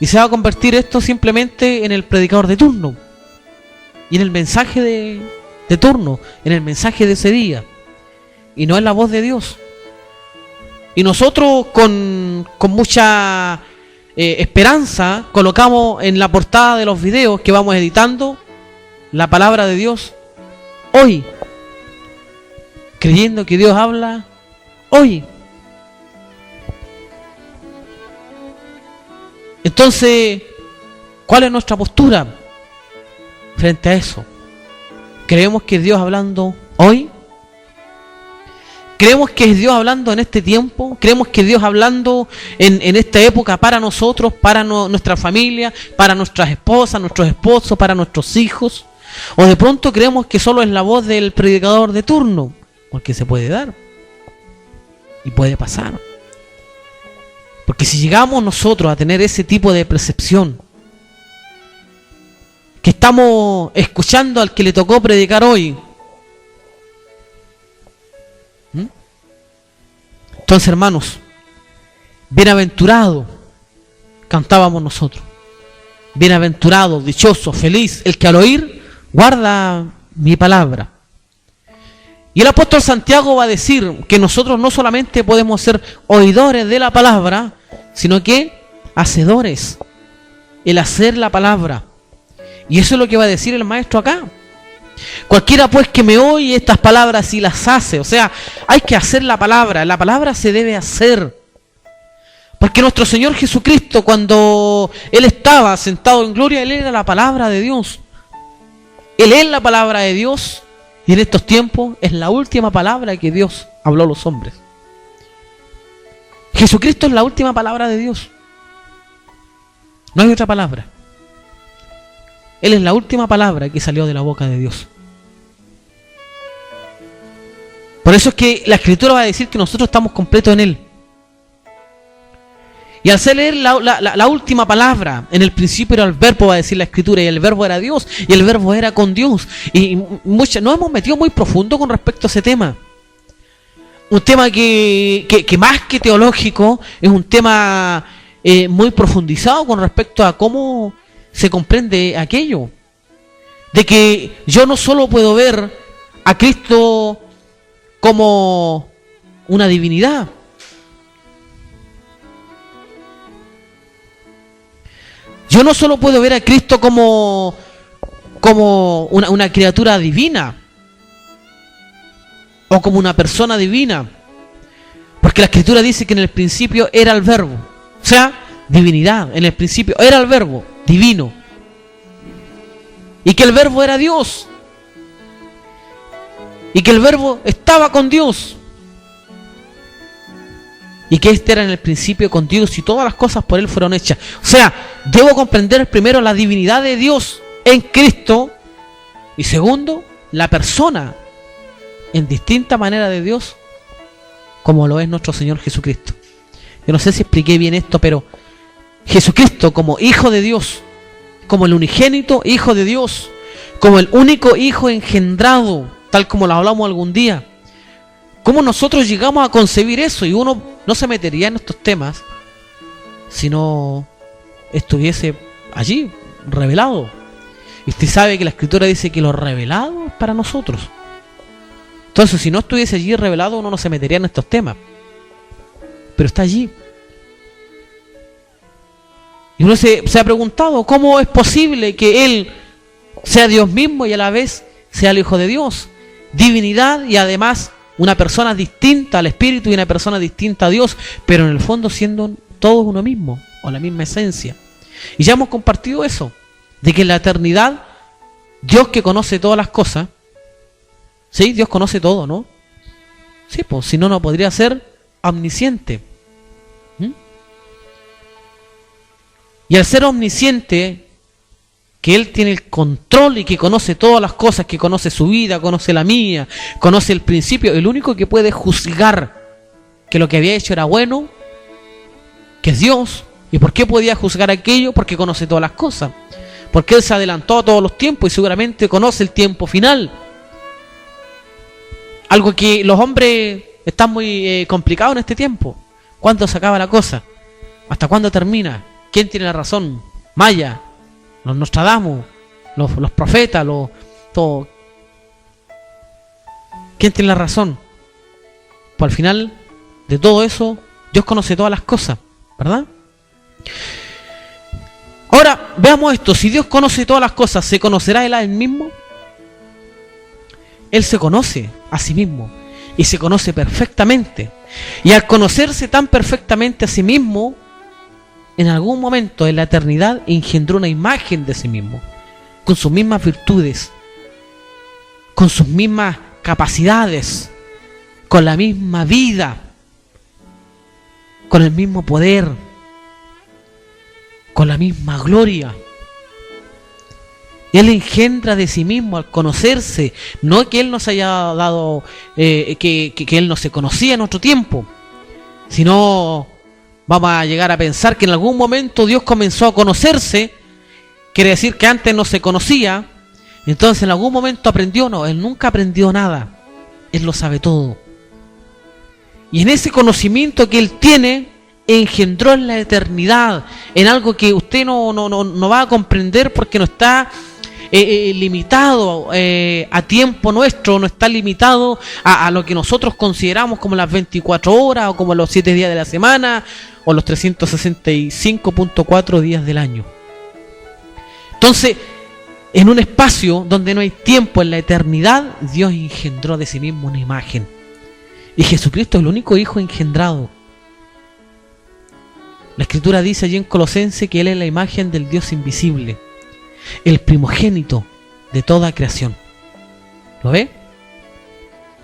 y se va a convertir esto simplemente en el predicador de turno y en el mensaje de turno, en el mensaje de ese día, y no en la voz de Dios. Y nosotros con mucha esperanza colocamos en la portada de los videos que vamos editando la palabra de Dios hoy, creyendo que Dios habla hoy. Entonces, ¿cuál es nuestra postura frente a eso? ¿Creemos que es Dios hablando hoy? ¿Creemos que es Dios hablando en este tiempo? ¿Creemos que es Dios hablando en esta época para nosotros, para nuestra familia, para nuestras esposas, nuestros esposos, para nuestros hijos? ¿O de pronto creemos que solo es la voz del predicador de turno? Porque se puede dar y puede pasar. Porque si llegamos nosotros a tener ese tipo de percepción, que estamos escuchando al que le tocó predicar hoy, entonces, hermanos, bienaventurado, cantábamos nosotros, bienaventurado, dichoso, feliz, el que al oír guarda mi palabra. Y el apóstol Santiago va a decir que nosotros no solamente podemos ser oidores de la palabra, sino que hacedores, el hacer la palabra. Y eso es lo que va a decir el maestro acá. Cualquiera pues que me oye estas palabras y las hace, o sea, hay que hacer la palabra se debe hacer. Porque nuestro Señor Jesucristo, cuando Él estaba sentado en gloria, Él era la palabra de Dios. Él es la palabra de Dios, y en estos tiempos es la última palabra que Dios habló a los hombres. Jesucristo es la última palabra de Dios. No hay otra palabra. Él es la última palabra que salió de la boca de Dios. Por eso es que la Escritura va a decir que nosotros estamos completos en Él. Y al ser leer la última palabra, en el principio era el verbo, va a decir la Escritura, y el verbo era Dios, y el verbo era con Dios. Y nos hemos metido muy profundo con respecto a ese tema. Un tema que más que teológico, es un tema muy profundizado con respecto a cómo se comprende aquello. De que yo no solo puedo ver a Cristo como una divinidad. Yo no solo puedo ver a Cristo como una criatura divina o como una persona divina, porque la Escritura dice que en el principio era el verbo, o sea, divinidad. En el principio era el verbo divino y que el verbo era Dios y que el verbo estaba con Dios y que este era en el principio con Dios y todas las cosas por Él fueron hechas. O sea, debo comprender primero la divinidad de Dios en Cristo y segundo, la persona en distinta manera de Dios como lo es nuestro Señor Jesucristo. Yo no sé si expliqué bien esto, pero Jesucristo como Hijo de Dios, como el unigénito Hijo de Dios, como el único Hijo engendrado, tal como lo hablamos algún día. ¿Cómo nosotros llegamos a concebir eso? Y uno no se metería en estos temas si no estuviese allí, revelado. Y usted sabe que la Escritura dice que lo revelado es para nosotros. Entonces, si no estuviese allí revelado, uno no se metería en estos temas. Pero está allí. Y uno se ha preguntado, ¿cómo es posible que Él sea Dios mismo y a la vez sea el Hijo de Dios? Divinidad y además una persona distinta al Espíritu y una persona distinta a Dios, pero en el fondo siendo todos uno mismo, o la misma esencia. Y ya hemos compartido eso, de que en la eternidad, Dios que conoce todas las cosas, ¿sí? Dios conoce todo, ¿no? Sí, pues si no, no podría ser omnisciente. Y al ser omnisciente, que Él tiene el control y que conoce todas las cosas, que conoce su vida, conoce la mía, conoce el principio, el único que puede juzgar que lo que había hecho era bueno, que es Dios. ¿Y por qué podía juzgar aquello? Porque conoce todas las cosas. Porque Él se adelantó a todos los tiempos y seguramente conoce el tiempo final. Algo que los hombres están muy complicados en este tiempo. ¿Cuándo se acaba la cosa? ¿Hasta cuándo termina? ¿Quién tiene la razón? Maya, los Nostradamus, los profetas, todo. ¿Quién tiene la razón? Pues al final de todo eso, Dios conoce todas las cosas, ¿verdad? Ahora, veamos esto. Si Dios conoce todas las cosas, ¿se conocerá Él a Él mismo? Él se conoce a sí mismo y se conoce perfectamente. Y al conocerse tan perfectamente a sí mismo, en algún momento en la eternidad engendró una imagen de sí mismo, con sus mismas virtudes, con sus mismas capacidades, con la misma vida, con el mismo poder, con la misma gloria. Él engendra de sí mismo al conocerse, no que Él nos haya dado, que Él no se conocía en otro tiempo, sino vamos a llegar a pensar que en algún momento Dios comenzó a conocerse, quiere decir que antes no se conocía, entonces en algún momento aprendió. No, Él nunca aprendió nada, Él lo sabe todo. Y en ese conocimiento que Él tiene, engendró en la eternidad, en algo que usted no va a comprender porque no está limitado a tiempo nuestro, no está limitado a lo que nosotros consideramos como las 24 horas o como los 7 días de la semana o los 365.4 días del año. Entonces, en un espacio donde no hay tiempo, en la eternidad, Dios engendró de sí mismo una imagen. Y Jesucristo es el único Hijo engendrado. La Escritura dice allí en Colosenses que Él es la imagen del Dios invisible, el primogénito de toda creación. ¿Lo ve?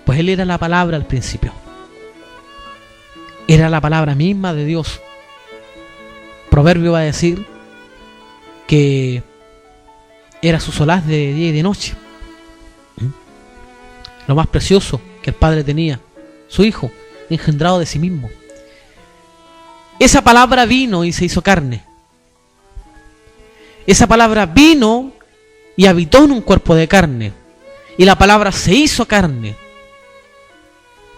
Pues Él era la palabra al principio. Era la palabra misma de Dios. Proverbio va a decir que era su solaz de día y de noche. Lo más precioso que el Padre tenía, su Hijo, engendrado de sí mismo. Esa palabra vino y se hizo carne. Esa palabra vino y habitó en un cuerpo de carne. Y la palabra se hizo carne.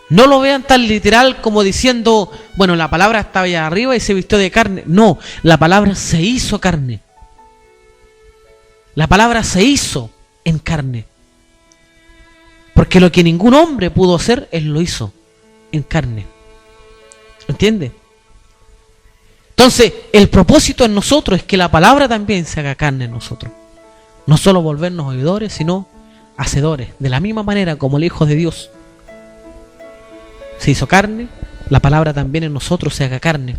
No lo vean tan literal como diciendo, bueno, la palabra estaba allá arriba y se vistió de carne. No, la palabra se hizo carne. La palabra se hizo en carne. Porque lo que ningún hombre pudo hacer, Él lo hizo en carne. ¿Entiende? Entonces, el propósito en nosotros es que la palabra también se haga carne en nosotros. No solo volvernos oidores, sino hacedores. De la misma manera como el Hijo de Dios se hizo carne, la palabra también en nosotros se haga carne.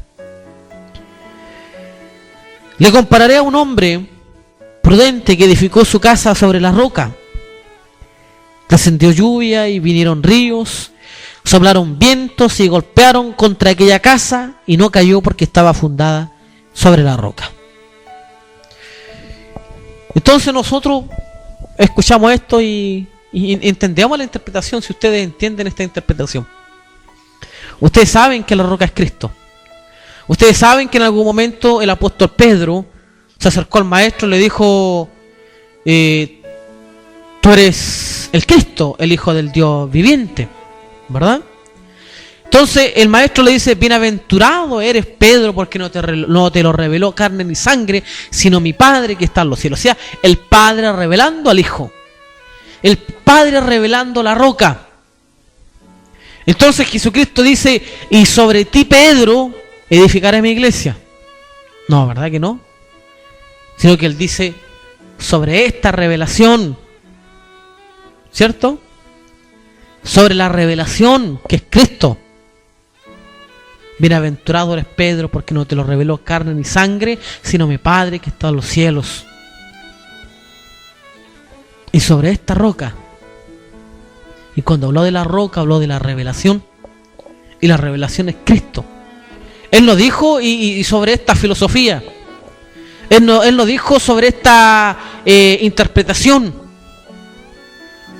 Le compararé a un hombre prudente que edificó su casa sobre la roca. Descendió lluvia y vinieron ríos, soplaron vientos y golpearon contra aquella casa y no cayó porque estaba fundada sobre la roca. Entonces nosotros escuchamos esto y entendemos la interpretación, si ustedes entienden esta interpretación. Ustedes saben que la roca es Cristo. Ustedes saben que en algún momento el apóstol Pedro se acercó al maestro y le dijo, tú eres el Cristo, el Hijo del Dios viviente, ¿verdad? Entonces el maestro le dice, bienaventurado eres Pedro, porque no te lo reveló carne ni sangre, sino mi Padre que está en los cielos. O sea, el Padre revelando al Hijo, el Padre revelando la roca. Entonces Jesucristo dice, y sobre ti, Pedro, edificaré mi iglesia. No, ¿verdad que no? Sino que Él dice, sobre esta revelación, ¿cierto? Sobre la revelación que es Cristo. Bienaventurado eres Pedro, porque no te lo reveló carne ni sangre, sino mi Padre que está en los cielos. Y sobre esta roca. Y cuando habló de la roca, habló de la revelación. Y la revelación es Cristo. Él no dijo y sobre esta filosofía. Él no dijo sobre esta interpretación.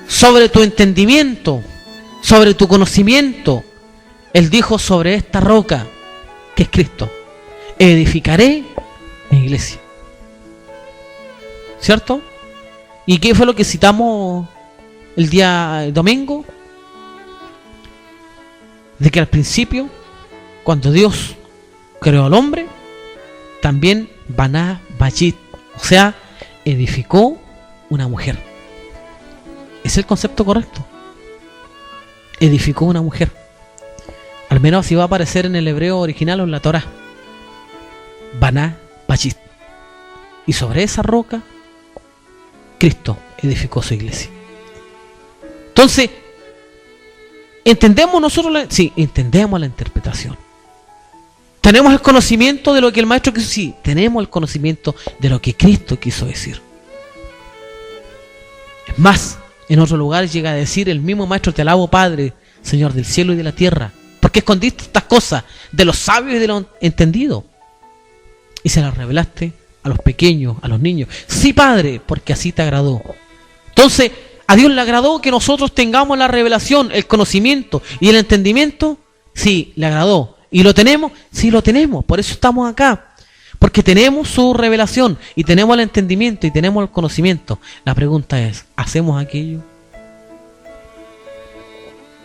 Sobre tu entendimiento. Sobre tu conocimiento. Él dijo sobre esta roca, que es Cristo. Edificaré mi iglesia. ¿Cierto? ¿Y qué fue lo que citamos el día domingo? De que al principio, cuando Dios creó al hombre, también Baná Bajit, o sea, edificó una mujer. Es el concepto correcto. Edificó una mujer. Al menos así va a aparecer en el hebreo original o en la Torá. Baná Bajit. Y sobre esa roca, Cristo edificó su iglesia. Entonces, ¿entendemos nosotros sí, entendemos la interpretación. ¿Tenemos el conocimiento de lo que el maestro quiso? Sí, tenemos el conocimiento de lo que Cristo quiso decir. Es más, en otro lugar llega a decir el mismo maestro, te alabo Padre, Señor del cielo y de la tierra, porque escondiste estas cosas de los sabios y de los entendidos y se las revelaste a los pequeños, a los niños. Sí, Padre, porque así te agradó. Entonces, ¿a Dios le agradó que nosotros tengamos la revelación, el conocimiento y el entendimiento? Sí, le agradó. ¿Y lo tenemos? Sí, lo tenemos. Por eso estamos acá. Porque tenemos su revelación y tenemos el entendimiento y tenemos el conocimiento. La pregunta es, ¿hacemos aquello?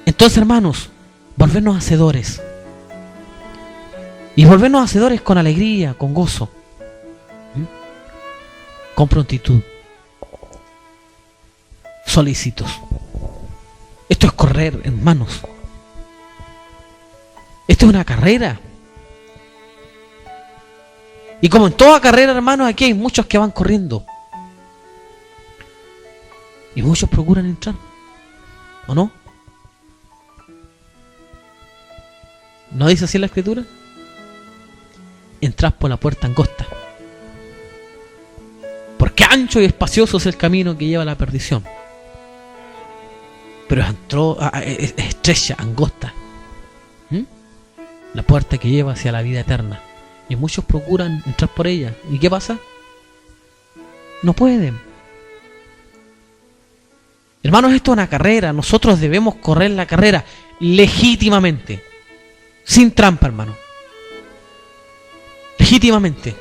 Entonces, hermanos, volvernos hacedores. Y volvernos hacedores con alegría, con gozo. Con prontitud. Solícitos. Esto es correr, hermanos. Esto es una carrera. Y como en toda carrera, hermanos, aquí hay muchos que van corriendo. Y muchos procuran entrar. ¿O no? ¿No dice así la Escritura? Entrad por la puerta angosta. Porque ancho y espacioso es el camino que lleva a la perdición. Pero es estrecha, angosta. La puerta que lleva hacia la vida eterna. Y muchos procuran entrar por ella. ¿Y qué pasa? No pueden. Hermanos, esto es una carrera. Nosotros debemos correr la carrera legítimamente. Sin trampa, hermano. Legítimamente.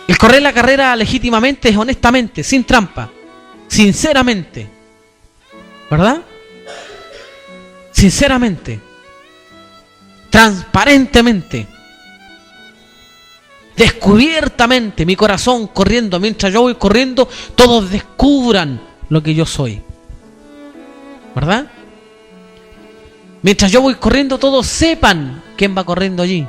El correr la carrera legítimamente es honestamente, sin trampa. Sinceramente. ¿Verdad? Sinceramente. Transparentemente. Descubiertamente, mi corazón corriendo. Mientras yo voy corriendo, todos descubran lo que yo soy. ¿Verdad? Mientras yo voy corriendo, todos sepan quién va corriendo allí.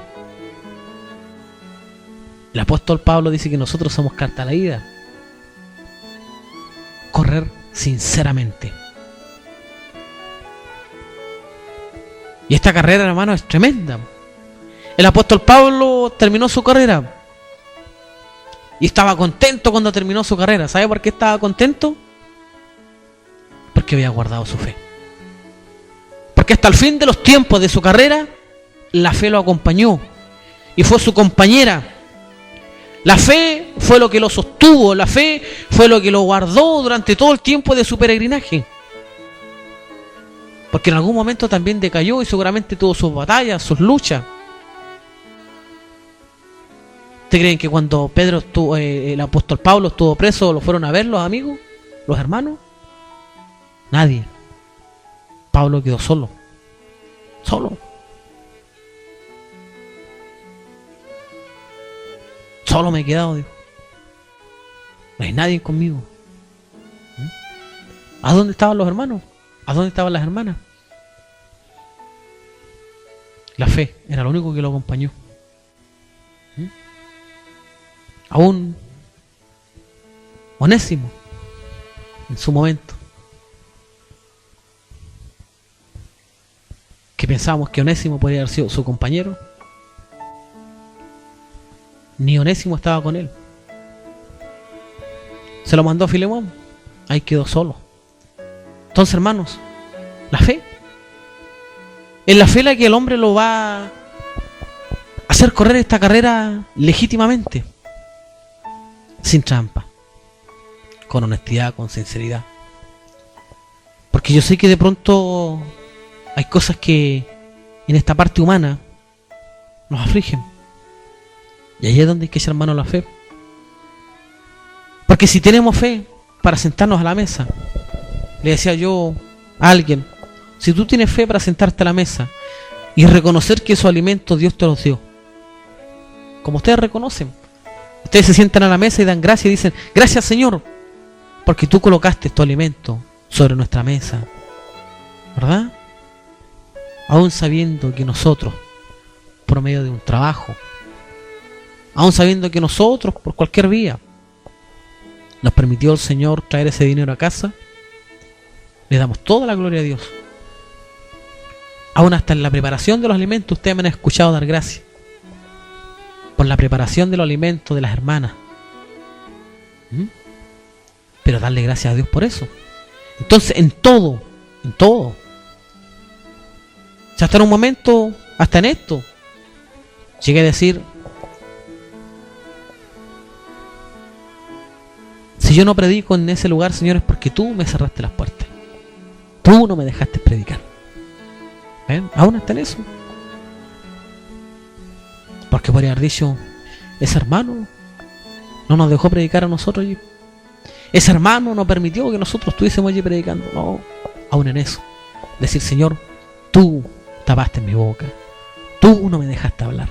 El apóstol Pablo dice que nosotros somos carta leída. Correr sinceramente. Y esta carrera, hermano, es tremenda. El apóstol Pablo terminó su carrera. Y estaba contento cuando terminó su carrera. ¿Sabe por qué estaba contento? Porque había guardado su fe. Porque hasta el fin de los tiempos de su carrera, la fe lo acompañó. Y fue su compañera. La fe fue lo que lo sostuvo. La fe fue lo que lo guardó durante todo el tiempo de su peregrinaje. Porque en algún momento también decayó y seguramente tuvo sus batallas, sus luchas. ¿Ustedes creen que cuando Pedro estuvo, el apóstol Pablo estuvo preso, lo fueron a ver los amigos, los hermanos? Nadie. Pablo quedó solo. Solo. Solo me he quedado, dijo. No hay nadie conmigo. ¿A dónde estaban los hermanos? ¿A dónde estaban las hermanas? La fe era lo único que lo acompañó. Aún Onésimo, en su momento, que pensábamos que Onésimo podría haber sido su compañero, ni Onésimo estaba con él. Se lo mandó a Filemón, ahí quedó solo. Entonces, hermanos, la fe es la fe la que el hombre lo va a hacer correr esta carrera legítimamente, sin trampa, con honestidad, con sinceridad. Porque yo sé que de pronto hay cosas que en esta parte humana nos afligen, y ahí es donde hay que echar mano a la fe. Porque si tenemos fe para sentarnos a la mesa, le decía yo a alguien, si tú tienes fe para sentarte a la mesa y reconocer que esos alimentos Dios te los dio, como ustedes reconocen, ustedes se sientan a la mesa y dan gracias y dicen, gracias Señor, porque tú colocaste tu alimento sobre nuestra mesa, ¿verdad? Aún sabiendo que nosotros, por medio de un trabajo, aún sabiendo que nosotros, por cualquier vía, nos permitió el Señor traer ese dinero a casa, le damos toda la gloria a Dios. Aún hasta en la preparación de los alimentos, ustedes me han escuchado dar gracias por la preparación de los alimentos de las hermanas. Pero darle gracias a Dios por eso. Entonces, en todo, si hasta en un momento, hasta en esto, llegué a decir, si yo no predico en ese lugar, Señor, es porque tú me cerraste las puertas. Tú no me dejaste predicar. ¿Ven? Aún está en eso. Porque podría haber dicho, ese hermano no nos dejó predicar a nosotros allí. Ese hermano no permitió que nosotros estuviésemos allí predicando. No, aún en eso. Decir, Señor, tú tapaste mi boca. Tú no me dejaste hablar.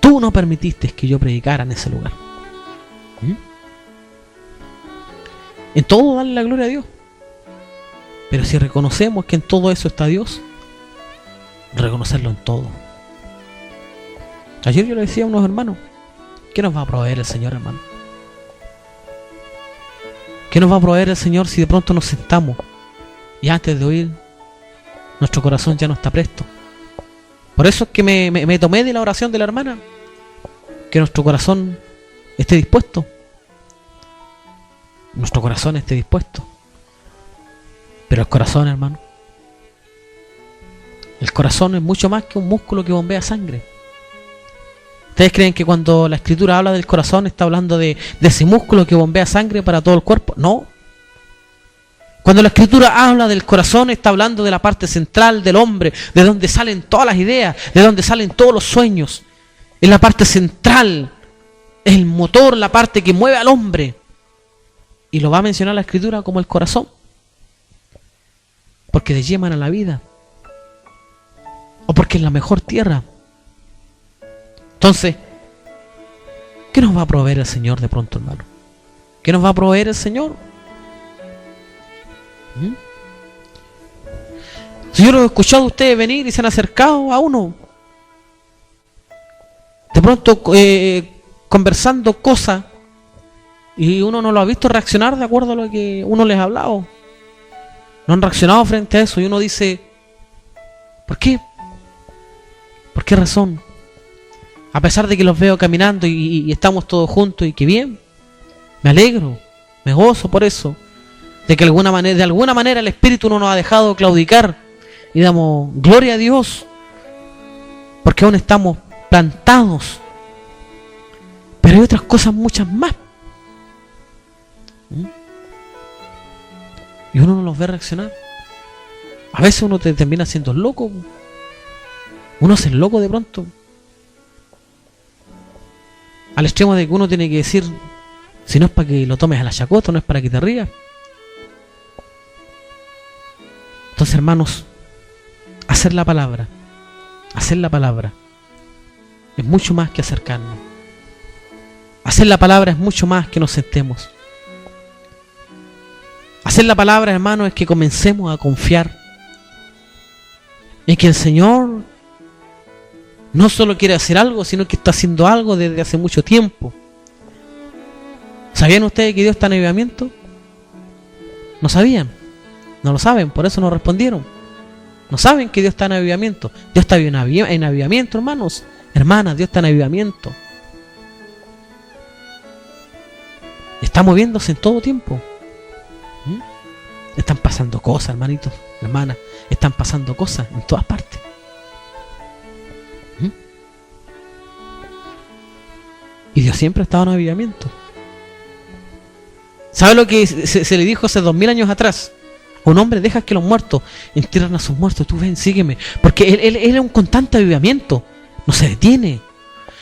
Tú no permitiste que yo predicara en ese lugar. En todo darle la gloria a Dios. Pero si reconocemos que en todo eso está Dios, reconocerlo en todo. Ayer yo le decía a unos hermanos, ¿qué nos va a proveer el Señor, hermano? ¿Qué nos va a proveer el Señor si de pronto nos sentamos y antes de oír nuestro corazón ya no está presto? Por eso es que me tomé de la oración de la hermana, que nuestro corazón esté dispuesto. Nuestro corazón esté dispuesto. Pero el corazón, hermano, el corazón es mucho más que un músculo que bombea sangre. ¿Ustedes creen que cuando la Escritura habla del corazón está hablando de ese músculo que bombea sangre para todo el cuerpo? No. Cuando la Escritura habla del corazón está hablando de la parte central del hombre, de donde salen todas las ideas, de donde salen todos los sueños. Es la parte central, es el motor, la parte que mueve al hombre. Y lo va a mencionar la Escritura como el corazón. Porque de allí emana la vida. O porque es la mejor tierra. Entonces, ¿qué nos va a proveer el Señor de pronto, hermano? ¿Qué nos va a proveer el Señor? Si yo lo he escuchado a ustedes venir y se han acercado a uno, de pronto conversando cosas, y uno no lo ha visto reaccionar de acuerdo a lo que uno les ha hablado. No han reaccionado frente a eso, y uno dice, ¿por qué? ¿Por qué razón? A pesar de que los veo caminando y estamos todos juntos, y que bien, me alegro, me gozo por eso, de que de alguna manera el Espíritu no nos ha dejado claudicar, y damos gloria a Dios, porque aún estamos plantados. Pero hay otras cosas muchas más, y uno no los ve reaccionar. A veces uno termina siendo loco, uno es el loco de pronto, al extremo de que uno tiene que decir, si no es para que lo tomes a la chacota, no es para que te rías. Entonces, hermanos, hacer la palabra es mucho más que acercarnos. Hacer la palabra es mucho más que nos sentemos. Hacer la palabra, hermanos, es que comencemos a confiar en que el Señor no solo quiere hacer algo, sino que está haciendo algo desde hace mucho tiempo. ¿Sabían ustedes que Dios está en avivamiento? ¿No sabían? No lo saben, por eso no respondieron. No saben que Dios está en avivamiento. Dios está en avivamiento, hermanos, hermanas, Dios está en avivamiento. Está moviéndose en todo tiempo. Están pasando cosas, hermanitos, hermanas. Están pasando cosas en todas partes. Y Dios siempre ha estado en avivamiento. ¿Sabe lo que se le dijo hace 2000 años atrás? Un hombre, deja que los muertos entierren a sus muertos. Tú ven, sígueme. Porque él es un constante avivamiento. No se detiene.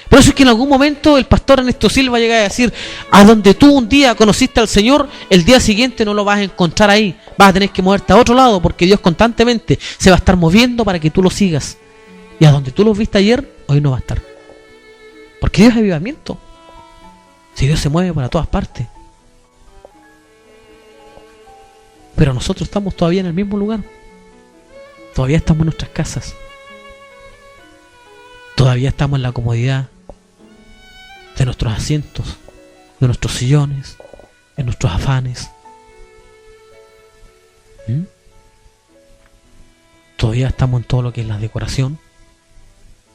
Por eso es que en algún momento el pastor Ernesto Silva va a llegar a decir, a donde tú un día conociste al Señor, el día siguiente no lo vas a encontrar ahí. Vas a tener que moverte a otro lado, porque Dios constantemente se va a estar moviendo para que tú lo sigas. Y a donde tú lo viste ayer, hoy no va a estar. Porque Dios es avivamiento. Si Dios se mueve para todas partes. Pero nosotros estamos todavía en el mismo lugar. Todavía estamos en nuestras casas. Todavía estamos en la comodidad de nuestros asientos, de nuestros sillones, en nuestros afanes. Todavía estamos en todo lo que es la decoración,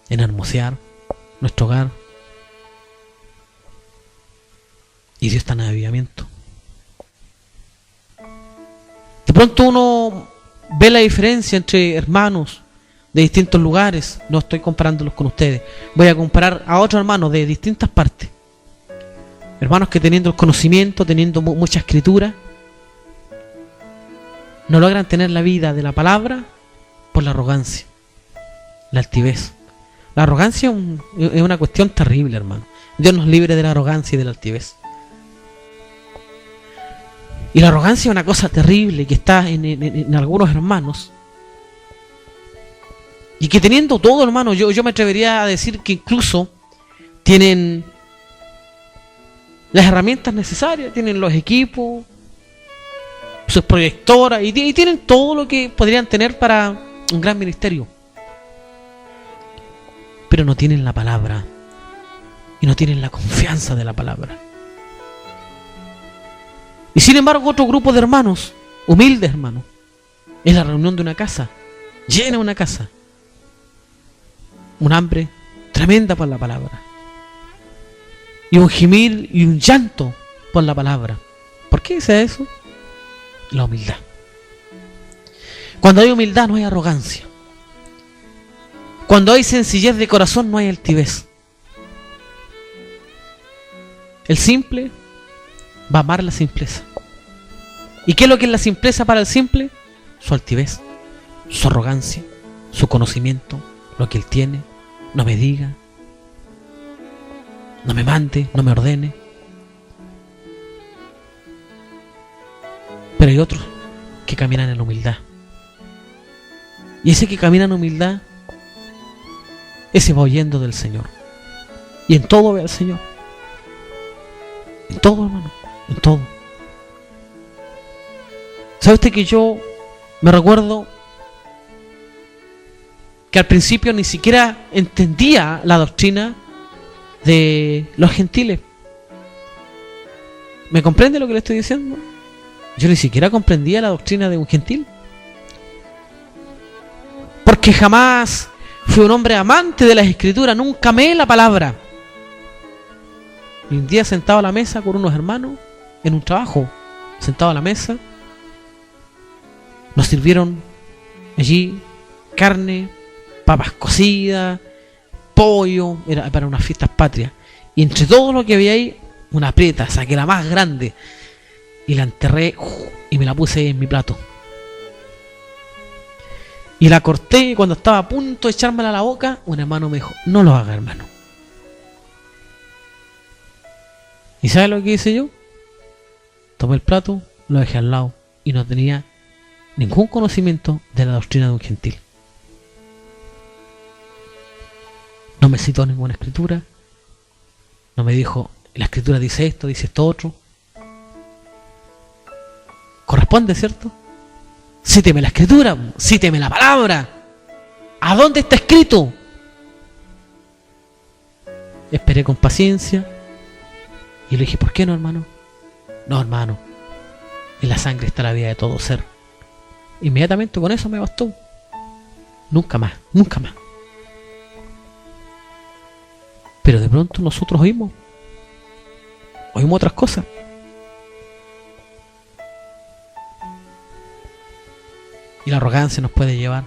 en hermosear nuestro hogar. Y Dios está en avivamiento. De pronto uno ve la diferencia entre hermanos de distintos lugares. No estoy comparándolos con ustedes. Voy a comparar a otros hermanos de distintas partes. Hermanos que teniendo el conocimiento, teniendo mucha escritura, no logran tener la vida de la palabra por la arrogancia, la altivez. La arrogancia es una cuestión terrible, hermano. Dios nos libre de la arrogancia y de la altivez. Y la arrogancia es una cosa terrible que está en algunos hermanos. Y que teniendo todo, hermano, yo me atrevería a decir que incluso tienen las herramientas necesarias, tienen los equipos, sus proyectoras, y tienen todo lo que podrían tener para un gran ministerio. Pero no tienen la palabra. Y no tienen la confianza de la palabra. Y sin embargo otro grupo de hermanos, humildes hermanos, es la reunión de una casa, llena una casa, un hambre tremenda por la palabra, y un gemir y un llanto por la palabra. ¿Por qué dice eso? La humildad. Cuando hay humildad no hay arrogancia. Cuando hay sencillez de corazón no hay altivez. El simple va a amar la simpleza. ¿Y qué es lo que es la simpleza para el simple? Su altivez, su arrogancia, su conocimiento, lo que él tiene. No me diga, no me mande, no me ordene. Pero hay otros que caminan en humildad. Y ese que camina en humildad, ese va oyendo del Señor. Y en todo ve al Señor. En todo, hermano, en todo. ¿Sabe usted que yo me recuerdo que al principio ni siquiera entendía la doctrina de los gentiles? ¿Me comprende lo que le estoy diciendo? Yo ni siquiera comprendía la doctrina de un gentil. Porque jamás fui un hombre amante de las escrituras, nunca amé la palabra. Y un día sentado a la mesa con unos hermanos, en un trabajo, sentado a la mesa, nos sirvieron allí carne, papas cocidas, pollo, era para unas fiestas patrias. Y entre todo lo que había ahí, una prieta, saqué la más grande y la enterré y me la puse en mi plato. Y la corté y cuando estaba a punto de echármela a la boca, un hermano me dijo, no lo haga, hermano. ¿Y sabe lo que hice yo? Tomé el plato, lo dejé al lado y no tenía ningún conocimiento de la doctrina de un gentil. No me citó ninguna escritura, no me dijo, la escritura dice esto otro. Corresponde, ¿cierto? Cíteme la escritura, cíteme la palabra. ¿A dónde está escrito? Esperé con paciencia y le dije, ¿por qué no, hermano? No, hermano, en la sangre está la vida de todo ser. Inmediatamente con eso me bastó. Nunca más, nunca más. Pero de pronto nosotros oímos otras cosas. Y la arrogancia nos puede llevar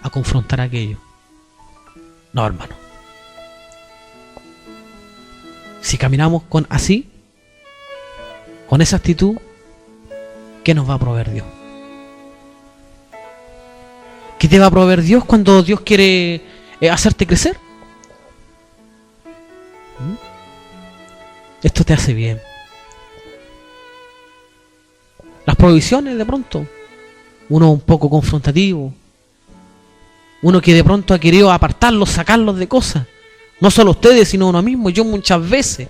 a confrontar aquello. No, hermano. Si caminamos con esa actitud, ¿qué nos va a proveer Dios? ¿Qué te va a proveer Dios cuando Dios quiere hacerte crecer? Esto te hace bien. Las provisiones de pronto. Uno un poco confrontativo. Uno que de pronto ha querido apartarlos, sacarlos de cosas. No solo ustedes, sino uno mismo. Yo muchas veces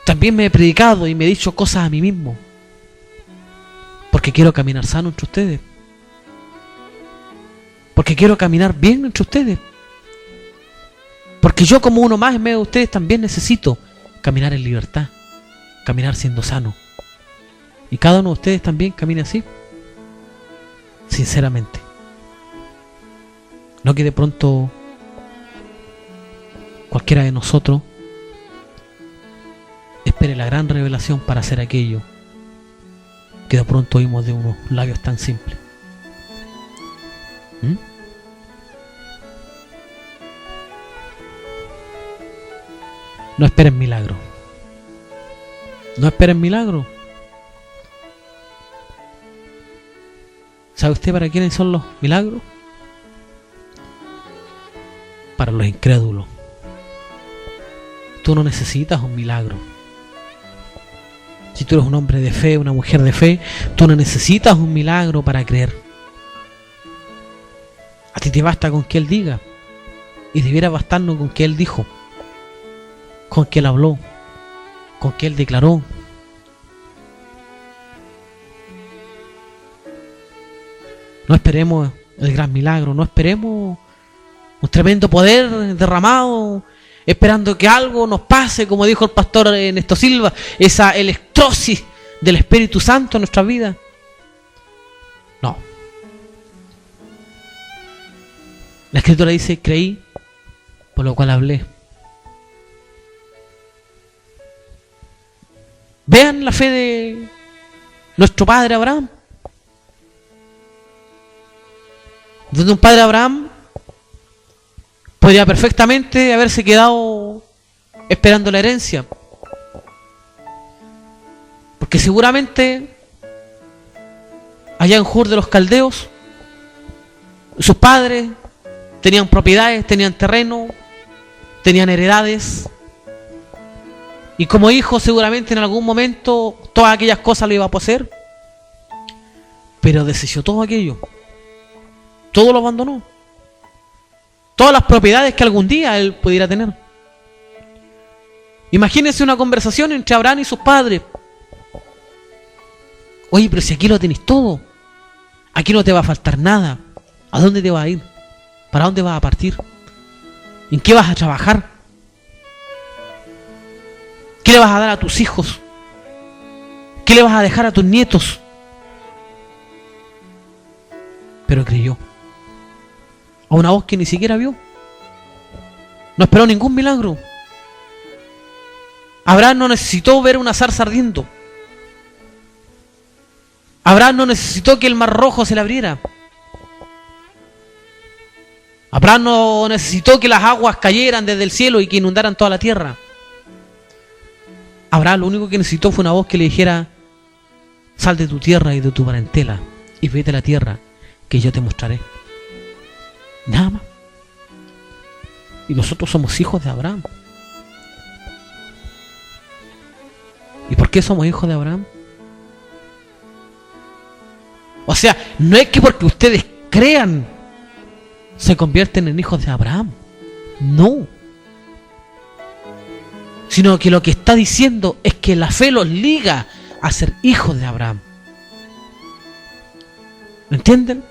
también me he predicado y me he dicho cosas a mí mismo. Porque quiero caminar sano entre ustedes. Porque quiero caminar bien entre ustedes. Porque yo como uno más en medio de ustedes también necesito caminar en libertad. Caminar siendo sano. Y cada uno de ustedes también camina así. Sinceramente. No que de pronto cualquiera de nosotros espere la gran revelación para hacer aquello que de pronto oímos de unos labios tan simples. No esperen milagro. No esperen milagro. ¿Sabe usted para quiénes son los milagros? Para los incrédulos. Tú no necesitas un milagro. Si tú eres un hombre de fe, una mujer de fe, tú no necesitas un milagro para creer. A ti te basta con que Él diga. Y debiera bastarnos con que Él dijo. Con que Él habló. Con que Él declaró. No esperemos el gran milagro, no esperemos un tremendo poder derramado, esperando que algo nos pase, como dijo el pastor Néstor Silva, esa electrosis del Espíritu Santo en nuestra vida. No. La Escritura dice, creí, por lo cual hablé. Vean la fe de nuestro padre Abraham. Donde un padre Abraham podría perfectamente haberse quedado esperando la herencia. Porque seguramente allá en Ur de los Caldeos, sus padres tenían propiedades, tenían terreno, tenían heredades. Y como hijo seguramente en algún momento todas aquellas cosas lo iba a poseer. Pero desechó todo aquello. Todo lo abandonó. Todas las propiedades que algún día él pudiera tener. Imagínense una conversación entre Abraham y sus padres. Oye, pero si aquí lo tenéis todo. Aquí no te va a faltar nada. ¿A dónde te vas a ir? ¿Para dónde vas a partir? ¿En qué vas a trabajar? ¿Qué le vas a dar a tus hijos? ¿Qué le vas a dejar a tus nietos? Pero creyó. A una voz que ni siquiera vio. No esperó ningún milagro. Abraham no necesitó ver una zarza ardiendo. Abraham no necesitó que el mar rojo se le abriera. Abraham no necesitó que las aguas cayeran desde el cielo y que inundaran toda la tierra. Abraham lo único que necesitó fue una voz que le dijera: sal de tu tierra y de tu parentela y vete a la tierra que yo te mostraré. Nada más. Y nosotros somos hijos de Abraham. ¿Y por qué somos hijos de Abraham? O sea, no es que porque ustedes crean se convierten en hijos de Abraham. No. Sino que lo que está diciendo es que la fe los liga a ser hijos de Abraham. ¿Me entienden?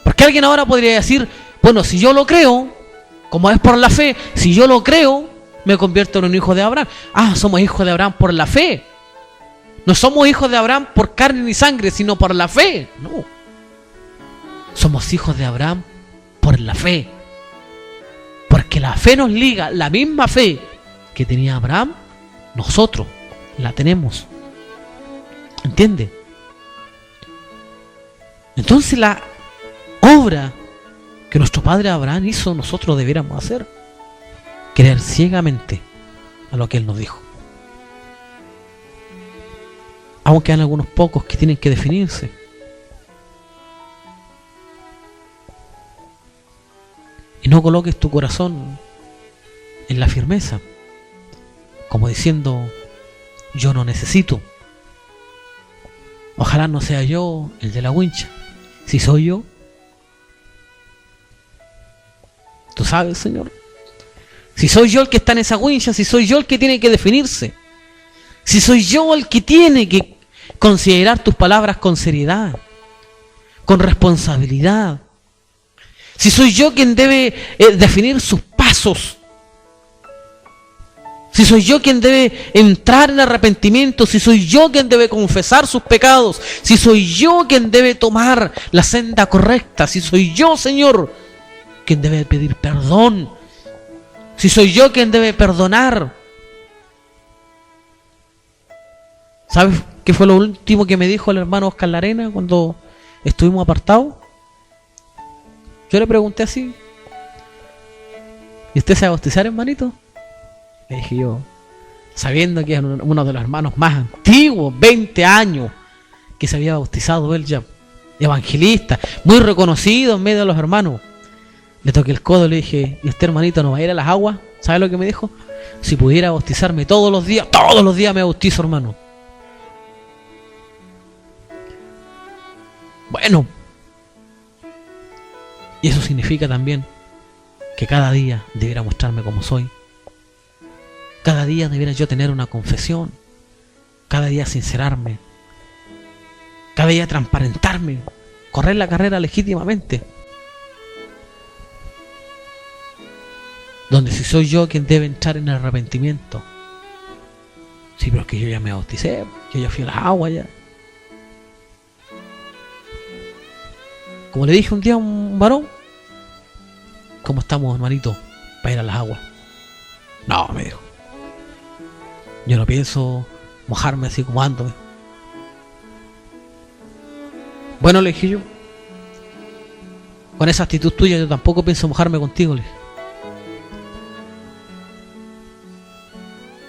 Porque alguien ahora podría decir: bueno, si yo lo creo, como es por la fe, si yo lo creo, me convierto en un hijo de Abraham. Ah, somos hijos de Abraham por la fe. No somos hijos de Abraham por carne ni sangre, sino por la fe. No. Somos hijos de Abraham por la fe. Porque la fe nos liga, la misma fe que tenía Abraham, nosotros la tenemos. ¿Entiende? Entonces la obra que nuestro padre Abraham hizo, nosotros debiéramos hacer. Creer ciegamente a lo que él nos dijo. Aunque hay algunos pocos que tienen que definirse. Y no coloques tu corazón en la firmeza, como diciendo: yo no necesito. Ojalá no sea yo el de la wincha. Si soy yo, tú sabes, Señor. Si soy yo el que está en esa wincha, si soy yo el que tiene que definirse, si soy yo el que tiene que considerar tus palabras con seriedad, con responsabilidad, si soy yo quien debe definir sus pasos, si soy yo quien debe entrar en arrepentimiento, si soy yo quien debe confesar sus pecados, si soy yo quien debe tomar la senda correcta, si soy yo, Señor, quien debe pedir perdón, si soy yo quien debe perdonar. ¿Sabes qué fue lo último que me dijo el hermano Oscar Larena cuando estuvimos apartados? Yo le pregunté así: ¿y usted se va a bautizar, hermanito? Le dije yo, sabiendo que es uno de los hermanos más antiguos, 20 años, que se había bautizado él ya, evangelista, muy reconocido en medio de los hermanos. Le toqué el codo y le dije: ¿y usted, hermanito, no va a ir a las aguas? ¿Sabe lo que me dijo? Si pudiera bautizarme todos los días me bautizo, hermano. Bueno, y eso significa también que cada día debiera mostrarme como soy. Cada día debiera yo tener una confesión. Cada día sincerarme. Cada día transparentarme. Correr la carrera legítimamente. Donde si soy yo quien debe entrar en el arrepentimiento. Sí, pero es que yo ya me bauticé. Yo ya fui a las aguas ya. Como le dije un día a un varón: ¿cómo estamos, hermanito, para ir a las aguas? No, me dijo, yo no pienso mojarme así como ando. Bueno, le dije yo, con esa actitud tuya yo tampoco pienso mojarme contigo, le dije.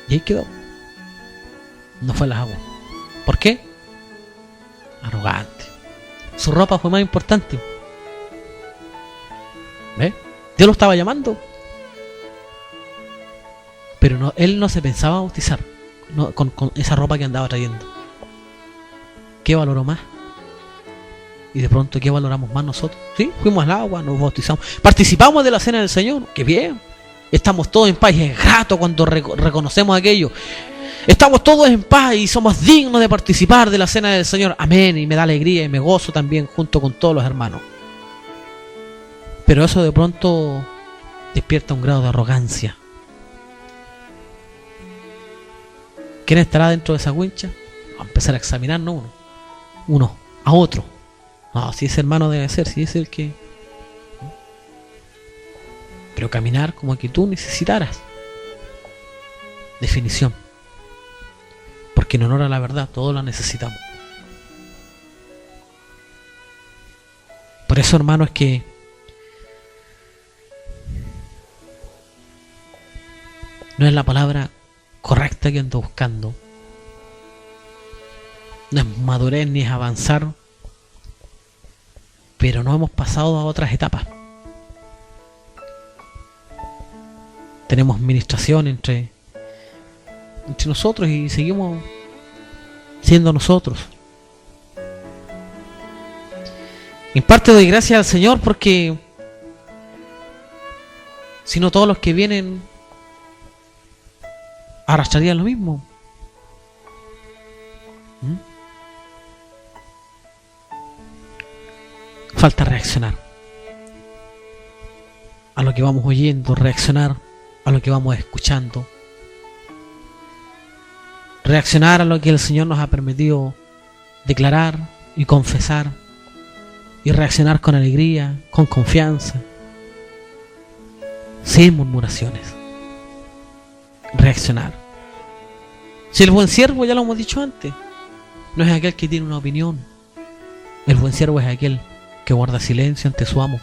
Y ahí quedó. No fue a las aguas. ¿Por qué? Arrogante. Su ropa fue más importante. ¿Ves? Dios lo estaba llamando. Pero no, él no se pensaba bautizar con esa ropa que andaba trayendo. ¿Qué valoró más? Y de pronto, ¿qué valoramos más nosotros? Sí, fuimos al agua, nos bautizamos, participamos de la cena del Señor. ¡Qué bien! Estamos todos en paz y es grato cuando reconocemos aquello. Estamos todos en paz y somos dignos de participar de la cena del Señor. Amén. Y me da alegría y me gozo también junto con todos los hermanos. Pero eso de pronto despierta un grado de arrogancia. ¿Quién estará dentro de esa wincha? Vamos a empezar a examinarnos uno a otro. No, si ese hermano debe ser, si es el que... Pero caminar como que tú necesitaras. Definición. Porque en honor a la verdad todos la necesitamos. Por eso, hermano, es que no es la palabra correcta que ando buscando. No es madurez ni es avanzar, pero no hemos pasado a otras etapas. Tenemos administración entre nosotros y seguimos siendo nosotros. En parte doy gracias al Señor porque si no todos los que vienen arrastrarían lo mismo. Falta reaccionar a lo que vamos oyendo, reaccionar a lo que vamos escuchando, reaccionar a lo que el Señor nos ha permitido declarar y confesar, y reaccionar con alegría, con confianza, sin murmuraciones. Reaccionar. Si el buen siervo, ya lo hemos dicho antes, no es aquel que tiene una opinión. El buen siervo es aquel que guarda silencio ante su amo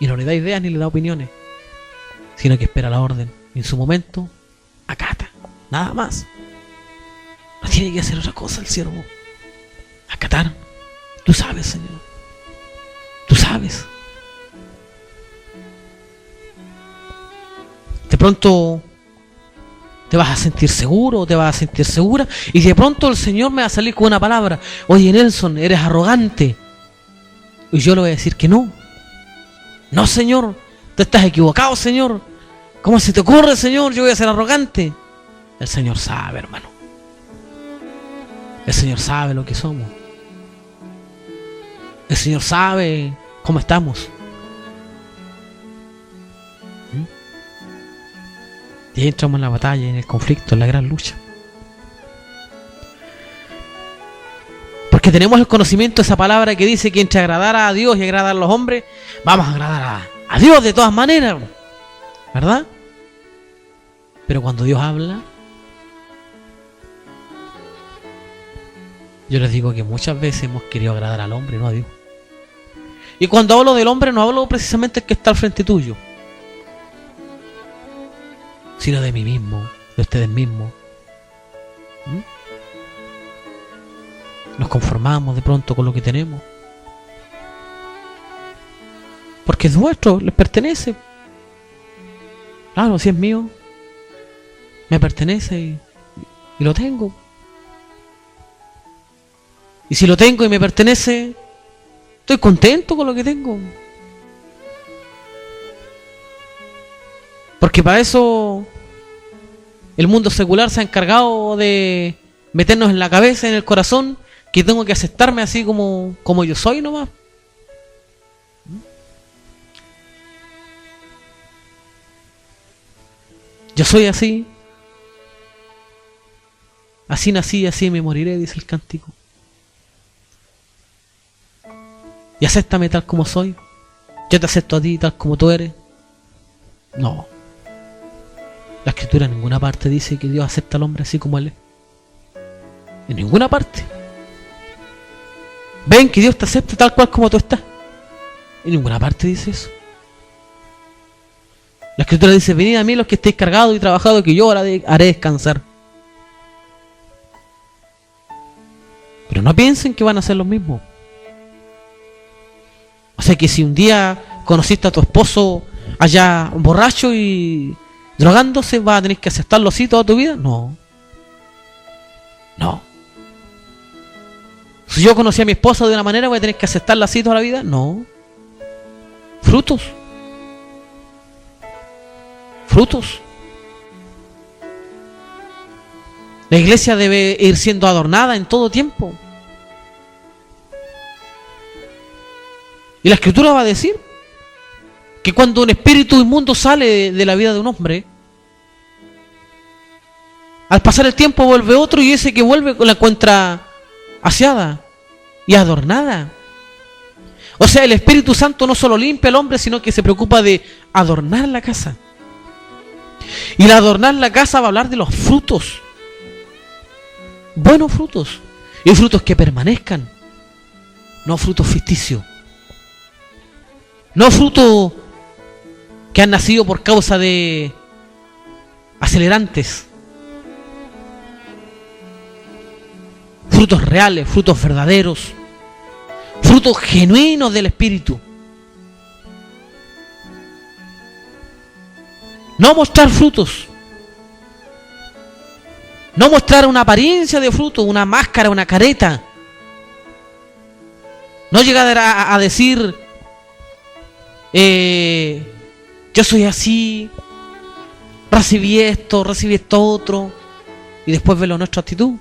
y no le da ideas ni le da opiniones, sino que espera la orden y en su momento acata, nada más. No tiene que hacer otra cosa el siervo. Acatar. Tú sabes, Señor. Tú sabes. De pronto te vas a sentir seguro o te vas a sentir segura y de pronto el Señor me va a salir con una palabra. Oye, Nelson, eres arrogante. Y yo le voy a decir que no. No, Señor, tú estás equivocado, Señor. ¿Cómo se te ocurre, Señor? Yo voy a ser arrogante. El Señor sabe, hermano. El Señor sabe lo que somos. El Señor sabe cómo estamos. Y ahí entramos en la batalla, en el conflicto, en la gran lucha. Porque tenemos el conocimiento de esa palabra que dice que entre agradar a Dios y agradar a los hombres, vamos a agradar a Dios de todas maneras, ¿verdad? Pero cuando Dios habla, yo les digo que muchas veces hemos querido agradar al hombre, no a Dios. Y cuando hablo del hombre, no hablo precisamente del que está al frente tuyo, sino de mí mismo, de ustedes mismos. Nos conformamos de pronto con lo que tenemos, porque es nuestro, les pertenece. Claro, si es mío, me pertenece y lo tengo. Y si lo tengo y me pertenece, estoy contento con lo que tengo. Porque para eso el mundo secular se ha encargado de meternos en la cabeza, en el corazón, que tengo que aceptarme así como yo soy nomás. Yo soy así. Así nací, así me moriré, dice el cántico. Y acéptame tal como soy. Yo te acepto a ti tal como tú eres. No. La Escritura en ninguna parte dice que Dios acepta al hombre así como él es. En ninguna parte. Ven que Dios te acepta tal cual como tú estás. En ninguna parte dice eso. La Escritura dice: venid a mí los que estéis cargados y trabajados, que yo haré descansar. Pero no piensen que van a ser los mismos. O sea que si un día conociste a tu esposo allá borracho y drogándose, ¿vas a tener que aceptarlo así toda tu vida? No. No. Si yo conocí a mi esposa de una manera, ¿voy a tener que aceptarla así toda la vida? No. Frutos. Frutos. La iglesia debe ir siendo adornada en todo tiempo. Y la Escritura va a decir que cuando un espíritu inmundo sale de la vida de un hombre, al pasar el tiempo vuelve otro, y ese que vuelve la encuentra aseada y adornada. O sea, el Espíritu Santo no solo limpia al hombre, sino que se preocupa de adornar la casa. Y el adornar la casa va a hablar de los frutos. Buenos frutos. Y frutos que permanezcan. No frutos ficticios. No frutos que han nacido por causa de acelerantes. Frutos reales, frutos verdaderos. Frutos genuinos del Espíritu. No mostrar frutos. No mostrar una apariencia de fruto, una máscara, una careta. No llegar a decir, yo soy así, recibí esto otro, y después verlo nuestra actitud.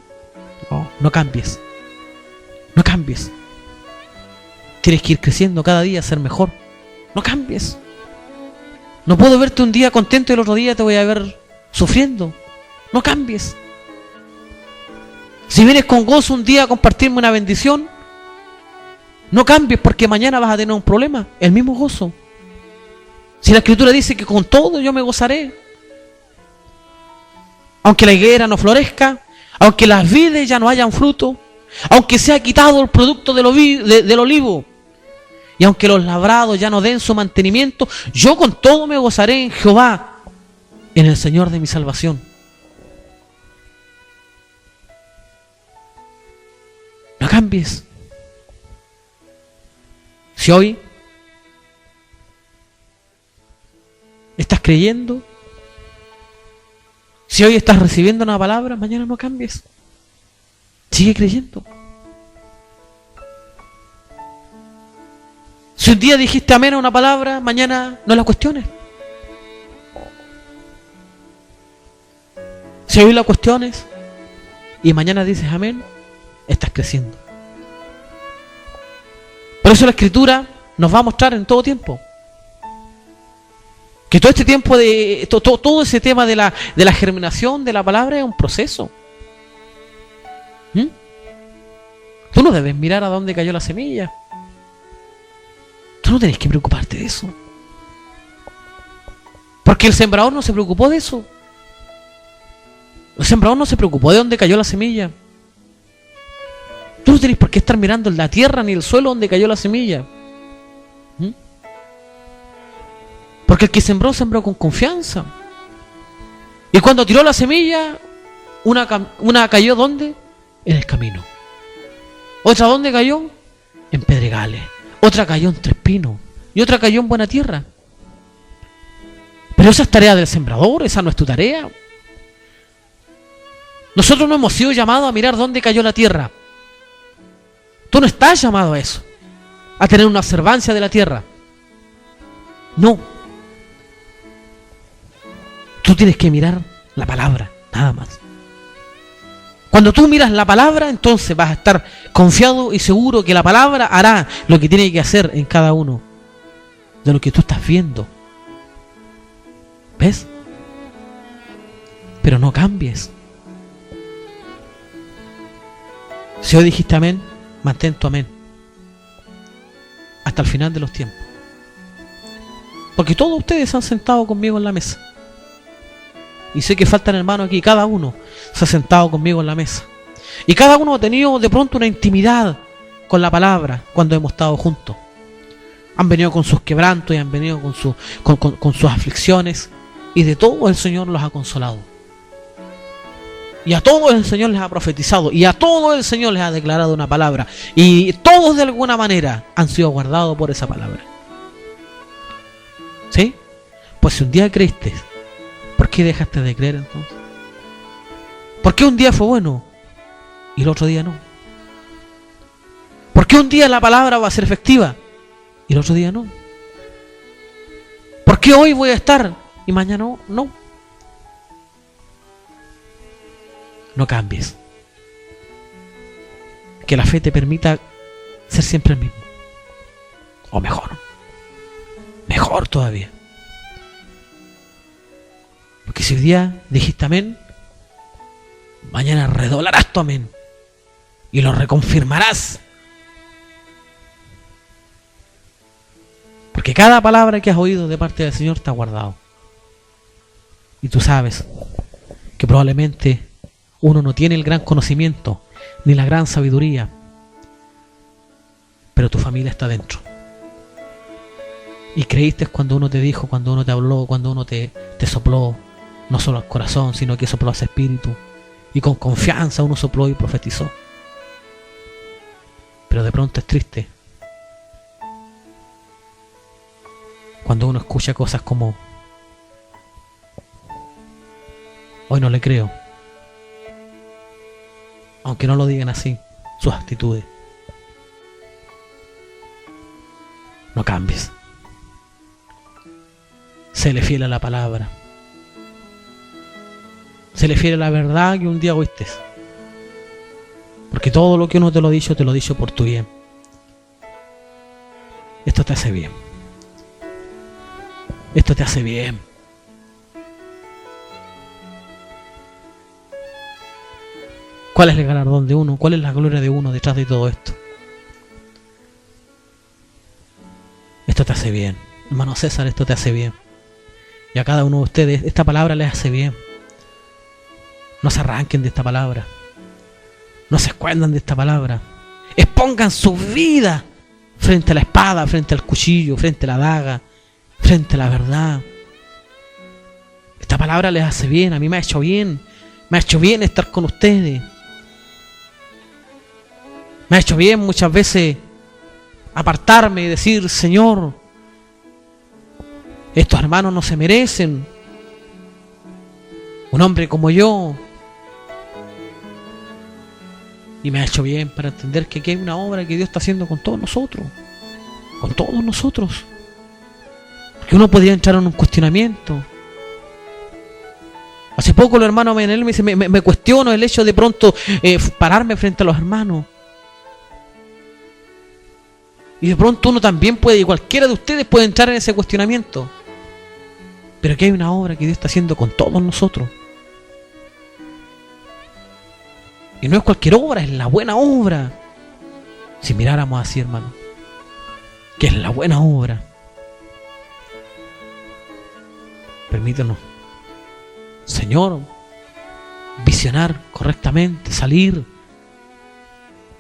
No cambies. No cambies. Tienes que ir creciendo cada día, ser mejor. No cambies. No puedo verte un día contento y el otro día te voy a ver sufriendo. No cambies. Si vienes con gozo un día a compartirme una bendición, no cambies, porque mañana vas a tener un problema. El mismo gozo. Si la Escritura dice que con todo yo me gozaré, aunque la higuera no florezca, aunque las vides ya no hayan fruto, aunque se ha quitado el producto del olivo, y aunque los labrados ya no den su mantenimiento, yo con todo me gozaré en Jehová, en el Señor de mi salvación. No cambies. Si hoy estás creyendo, si hoy estás recibiendo una palabra, mañana no cambies. Sigue creyendo. Si un día dijiste amén a una palabra, mañana no la cuestiones. Si hoy la cuestiones y mañana dices amén, estás creciendo. Por eso la Escritura nos va a mostrar en todo tiempo que todo este tiempo todo ese tema de la germinación de la palabra es un proceso. Tú no debes mirar a dónde cayó la semilla. Tú no tenés que preocuparte de eso, porque el sembrador no se preocupó de eso. El sembrador no se preocupó de dónde cayó la semilla. Tú no tenés por qué estar mirando en la tierra ni el suelo donde cayó la semilla. Porque el que sembró con confianza. Y cuando tiró la semilla, una cayó ¿dónde? En el camino. Otra ¿dónde cayó? En pedregales. Otra cayó entre espinos. Y otra cayó en buena tierra. Pero esa es tarea del sembrador, esa no es tu tarea. Nosotros no hemos sido llamados a mirar dónde cayó la tierra. Tú no estás llamado a eso, a tener una observancia de la tierra. No. Tú tienes que mirar la palabra, nada más. Cuando tú miras la palabra, entonces vas a estar confiado y seguro que la palabra hará lo que tiene que hacer en cada uno de lo que tú estás viendo. ¿Ves? Pero no cambies. Si hoy dijiste amén, mantén tu amén hasta el final de los tiempos. Porque todos ustedes han sentado conmigo en la mesa. Y sé que faltan hermanos aquí, cada uno se ha sentado conmigo en la mesa. Y cada uno ha tenido de pronto una intimidad con la palabra cuando hemos estado juntos. Han venido con sus quebrantos y han venido con sus aflicciones. Y de todo el Señor los ha consolado. Y a todos el Señor les ha profetizado. Y a todos el Señor les ha declarado una palabra. Y todos de alguna manera han sido guardados por esa palabra. ¿Sí? Pues si un día creíste, ¿por qué dejaste de creer entonces? ¿Por qué un día fue bueno y el otro día no? ¿Por qué un día la palabra va a ser efectiva y el otro día no? ¿Por qué hoy voy a estar y mañana no? No cambies. Que la fe te permita ser siempre el mismo. O mejor. Mejor todavía. Porque si hoy día dijiste amén, mañana redoblarás tu amén. Y lo reconfirmarás. Porque cada palabra que has oído de parte del Señor te ha guardado. Y tú sabes que probablemente uno no tiene el gran conocimiento ni la gran sabiduría, pero tu familia está dentro. Y creíste cuando uno te dijo, cuando uno te habló, cuando uno te sopló, no solo al corazón, sino que sopló a ese espíritu. Y con confianza uno sopló y profetizó. Pero de pronto es triste cuando uno escucha cosas como: hoy no le creo. Aunque no lo digan así, sus actitudes. No cambies. Séle fiel a la palabra. Séle fiel a la verdad que un día oíste. Porque todo lo que uno te lo ha dicho por tu bien. Esto te hace bien. Esto te hace bien. ¿Cuál es el galardón de uno? ¿Cuál es la gloria de uno detrás de todo esto? Esto te hace bien. Hermano César, esto te hace bien. Y a cada uno de ustedes esta palabra les hace bien. No se arranquen de esta palabra. No se escondan de esta palabra. Expongan su vida frente a la espada, frente al cuchillo, frente a la daga, frente a la verdad. Esta palabra les hace bien. A mí me ha hecho bien. Me ha hecho bien estar con ustedes. Me ha hecho bien muchas veces apartarme y decir: Señor, estos hermanos no se merecen un hombre como yo. Y me ha hecho bien para entender que aquí hay una obra que Dios está haciendo con todos nosotros. Con todos nosotros. Porque uno podría entrar en un cuestionamiento. Hace poco el hermano Menel me dice: me cuestiono el hecho de pronto pararme frente a los hermanos. Y de pronto uno también puede, y cualquiera de ustedes puede entrar en ese cuestionamiento. Pero aquí hay una obra que Dios está haciendo con todos nosotros. Y no es cualquier obra, es la buena obra. Si miráramos así, hermano, que es la buena obra. Permítanos, Señor, visionar correctamente, salir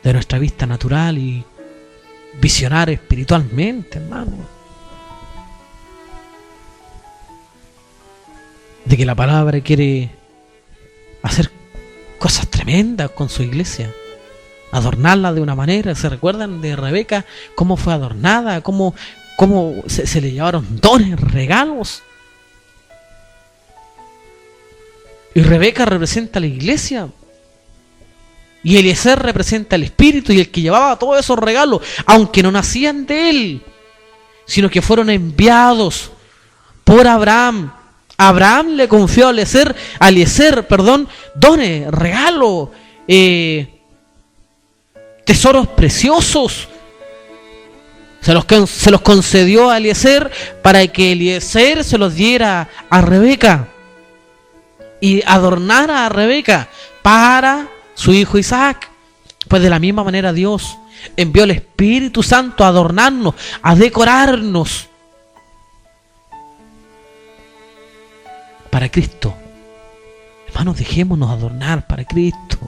de nuestra vista natural y visionar espiritualmente, hermano. De que la palabra quiere hacer cosas tremendas con su iglesia, adornarla de una manera. ¿Se recuerdan de Rebeca? Cómo fue adornada, cómo se le llevaron dones, regalos. Y Rebeca representa a la iglesia. Y Eliezer representa el Espíritu, y el que llevaba todos esos regalos, aunque no nacían de él, sino que fueron enviados por Abraham. Abraham le confió a Eliezer, dones, regalos, tesoros preciosos. Se los concedió a Eliezer para que Eliezer se los diera a Rebeca y adornara a Rebeca para su hijo Isaac. Pues de la misma manera Dios envió el Espíritu Santo a adornarnos, a decorarnos para Cristo. Hermanos, dejémonos adornar para Cristo.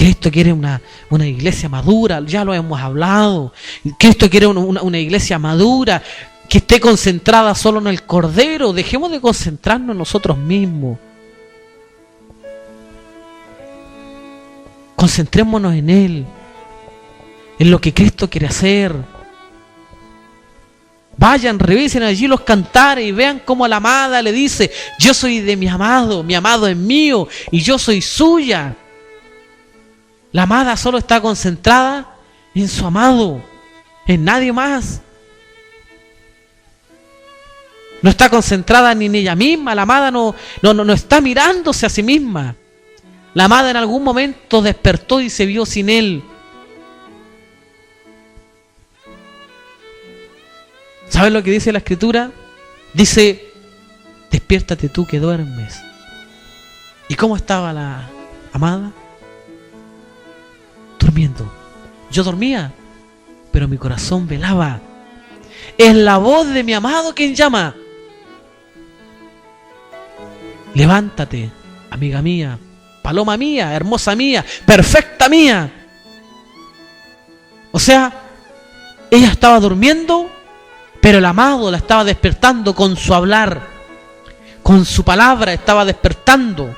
Cristo quiere una iglesia madura, ya lo hemos hablado. Cristo quiere una iglesia madura, que esté concentrada solo en el Cordero. Dejemos de concentrarnos en nosotros mismos. Concentrémonos en Él, en lo que Cristo quiere hacer. Vayan, revisen allí los cantares y vean cómo la amada le dice: yo soy de mi amado es mío y yo soy suya. La amada solo está concentrada en su amado, en nadie más. No está concentrada ni en ella misma. La amada no está mirándose a sí misma. La amada en algún momento despertó y se vio sin él. ¿Sabes lo que dice la Escritura? Dice: despiértate tú que duermes. ¿Y cómo estaba la amada? Durmiendo. Yo dormía, pero mi corazón velaba. Es la voz de mi amado quien llama. Levántate, amiga mía, paloma mía, hermosa mía, perfecta mía. O sea, ella estaba durmiendo, pero el amado la estaba despertando con su hablar, con su palabra estaba despertando.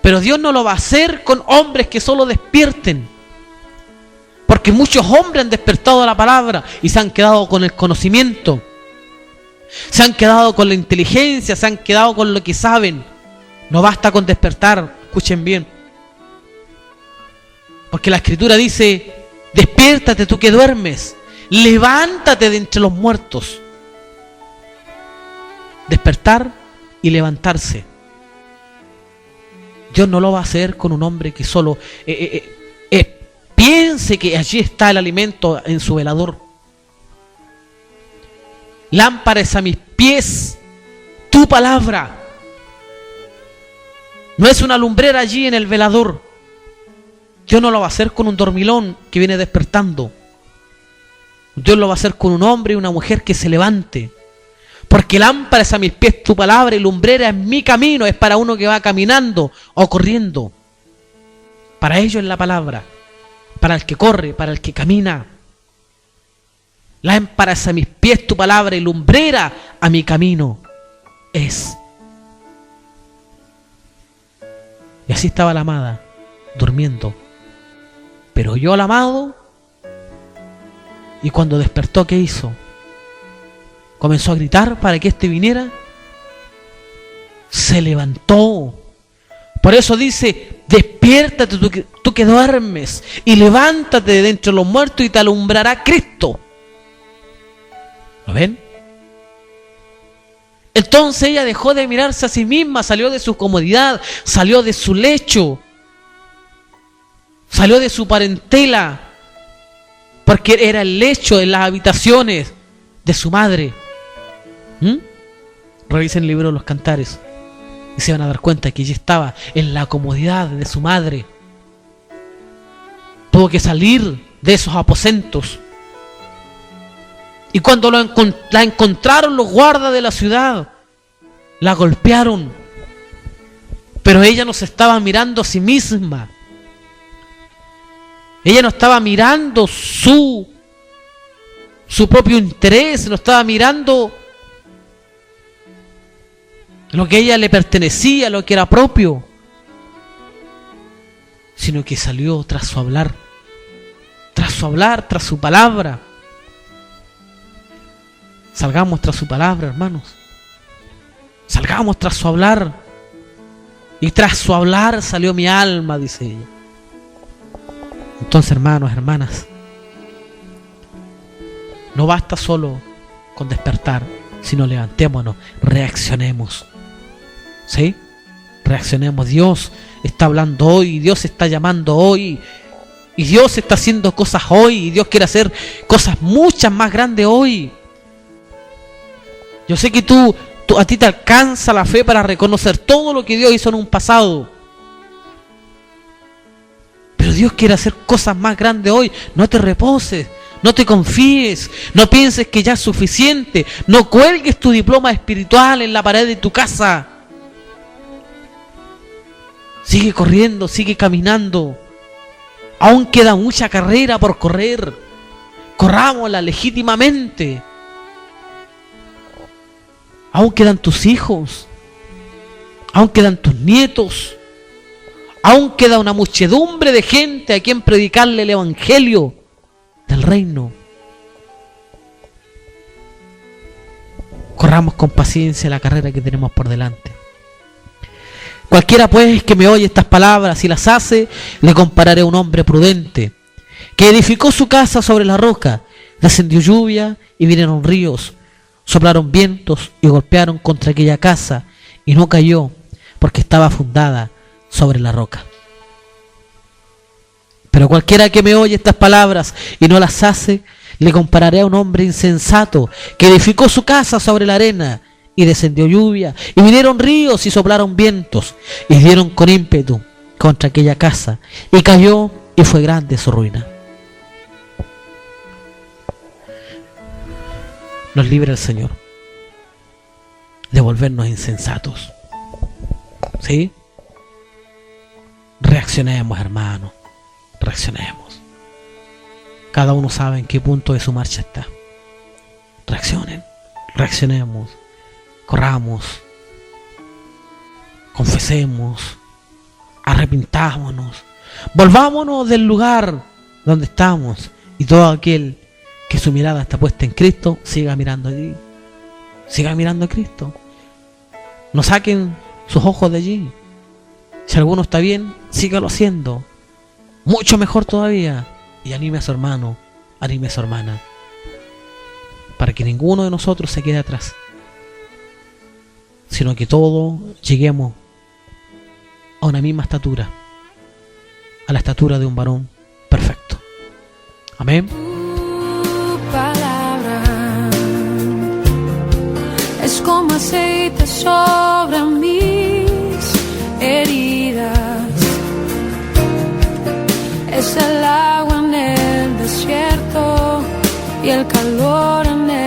Pero Dios no lo va a hacer con hombres que solo despierten. Porque muchos hombres han despertado la palabra y se han quedado con el conocimiento. Se han quedado con la inteligencia, se han quedado con lo que saben. No basta con despertar, escuchen bien. Porque la Escritura dice: despiértate tú que duermes, levántate de entre los muertos. Despertar y levantarse. Dios no lo va a hacer con un hombre que solo piense que allí está el alimento en su velador. Lámpara es a mis pies tu palabra. No es una lumbrera allí en el velador. Dios no lo va a hacer con un dormilón que viene despertando. Dios lo va a hacer con un hombre y una mujer que se levante. Porque lámpara es a mis pies tu palabra y lumbrera es mi camino. Es para uno que va caminando o corriendo. Para ello es la palabra. Para el que corre, para el que camina. Lámpara es a mis pies tu palabra y lumbrera a mi camino es. Y así estaba la amada, durmiendo. Pero oyó al amado y cuando despertó, ¿qué hizo? Comenzó a gritar para que éste viniera. Se levantó. Por eso dice: despiértate tú que duermes y levántate de entre los muertos y te alumbrará Cristo. ¿Lo ven? Entonces ella dejó de mirarse a sí misma, salió de su comodidad, salió de su lecho, salió de su parentela, porque era el lecho en las habitaciones de su madre. Revisen el libro de los Cantares y se van a dar cuenta que ella estaba en la comodidad de su madre. Tuvo que salir de esos aposentos. Y cuando la encontraron los guardas de la ciudad, la golpearon. Pero ella no se estaba mirando a sí misma. Ella no estaba mirando su propio interés, no estaba mirando lo que a ella le pertenecía, lo que era propio, sino que salió tras su hablar, tras su palabra. Salgamos tras su palabra, hermanos. Salgamos tras su hablar. Y tras su hablar salió mi alma, dice ella. Entonces, hermanos, hermanas, no basta solo con despertar, sino levantémonos, reaccionemos. ¿Sí? Reaccionemos. Dios está hablando hoy, Dios está llamando hoy, y Dios está haciendo cosas hoy, y Dios quiere hacer cosas muchas más grandes hoy. Yo sé que a ti te alcanza la fe para reconocer todo lo que Dios hizo en un pasado. Pero Dios quiere hacer cosas más grandes hoy. No te reposes, no te confíes, no pienses que ya es suficiente. No cuelgues tu diploma espiritual en la pared de tu casa. Sigue corriendo, sigue caminando. Aún queda mucha carrera por correr. Corrámosla legítimamente. Aún quedan tus hijos. Aún quedan tus nietos. Aún queda una muchedumbre de gente a quien predicarle el evangelio del reino. Corramos con paciencia la carrera que tenemos por delante. Cualquiera pues que me oye estas palabras y las hace, le compararé a un hombre prudente, que edificó su casa sobre la roca. Descendió lluvia y vinieron ríos, soplaron vientos y golpearon contra aquella casa, y no cayó, porque estaba fundada sobre la roca. Pero cualquiera que me oye estas palabras y no las hace, le compararé a un hombre insensato que edificó su casa sobre la arena, y descendió lluvia y vinieron ríos y soplaron vientos y dieron con ímpetu contra aquella casa, y cayó y fue grande su ruina. Nos libre el Señor de volvernos insensatos. ¿Sí? Reaccionemos, hermanos. Reaccionemos. Cada uno sabe en qué punto de su marcha está. Reaccionen. Reaccionemos. Corramos. Confesemos. Arrepintámonos. Volvámonos del lugar donde estamos. Y todo aquel que su mirada está puesta en Cristo, siga mirando allí. Siga mirando a Cristo. No saquen sus ojos de allí. Si alguno está bien, sígalo haciendo. Mucho mejor todavía. Y anime a su hermano, anime a su hermana, para que ninguno de nosotros se quede atrás, sino que todos lleguemos a una misma estatura, a la estatura de un varón perfecto. Amén. Tu palabra es como aceite sobre mis heridas. Es el agua en el desierto y el calor en el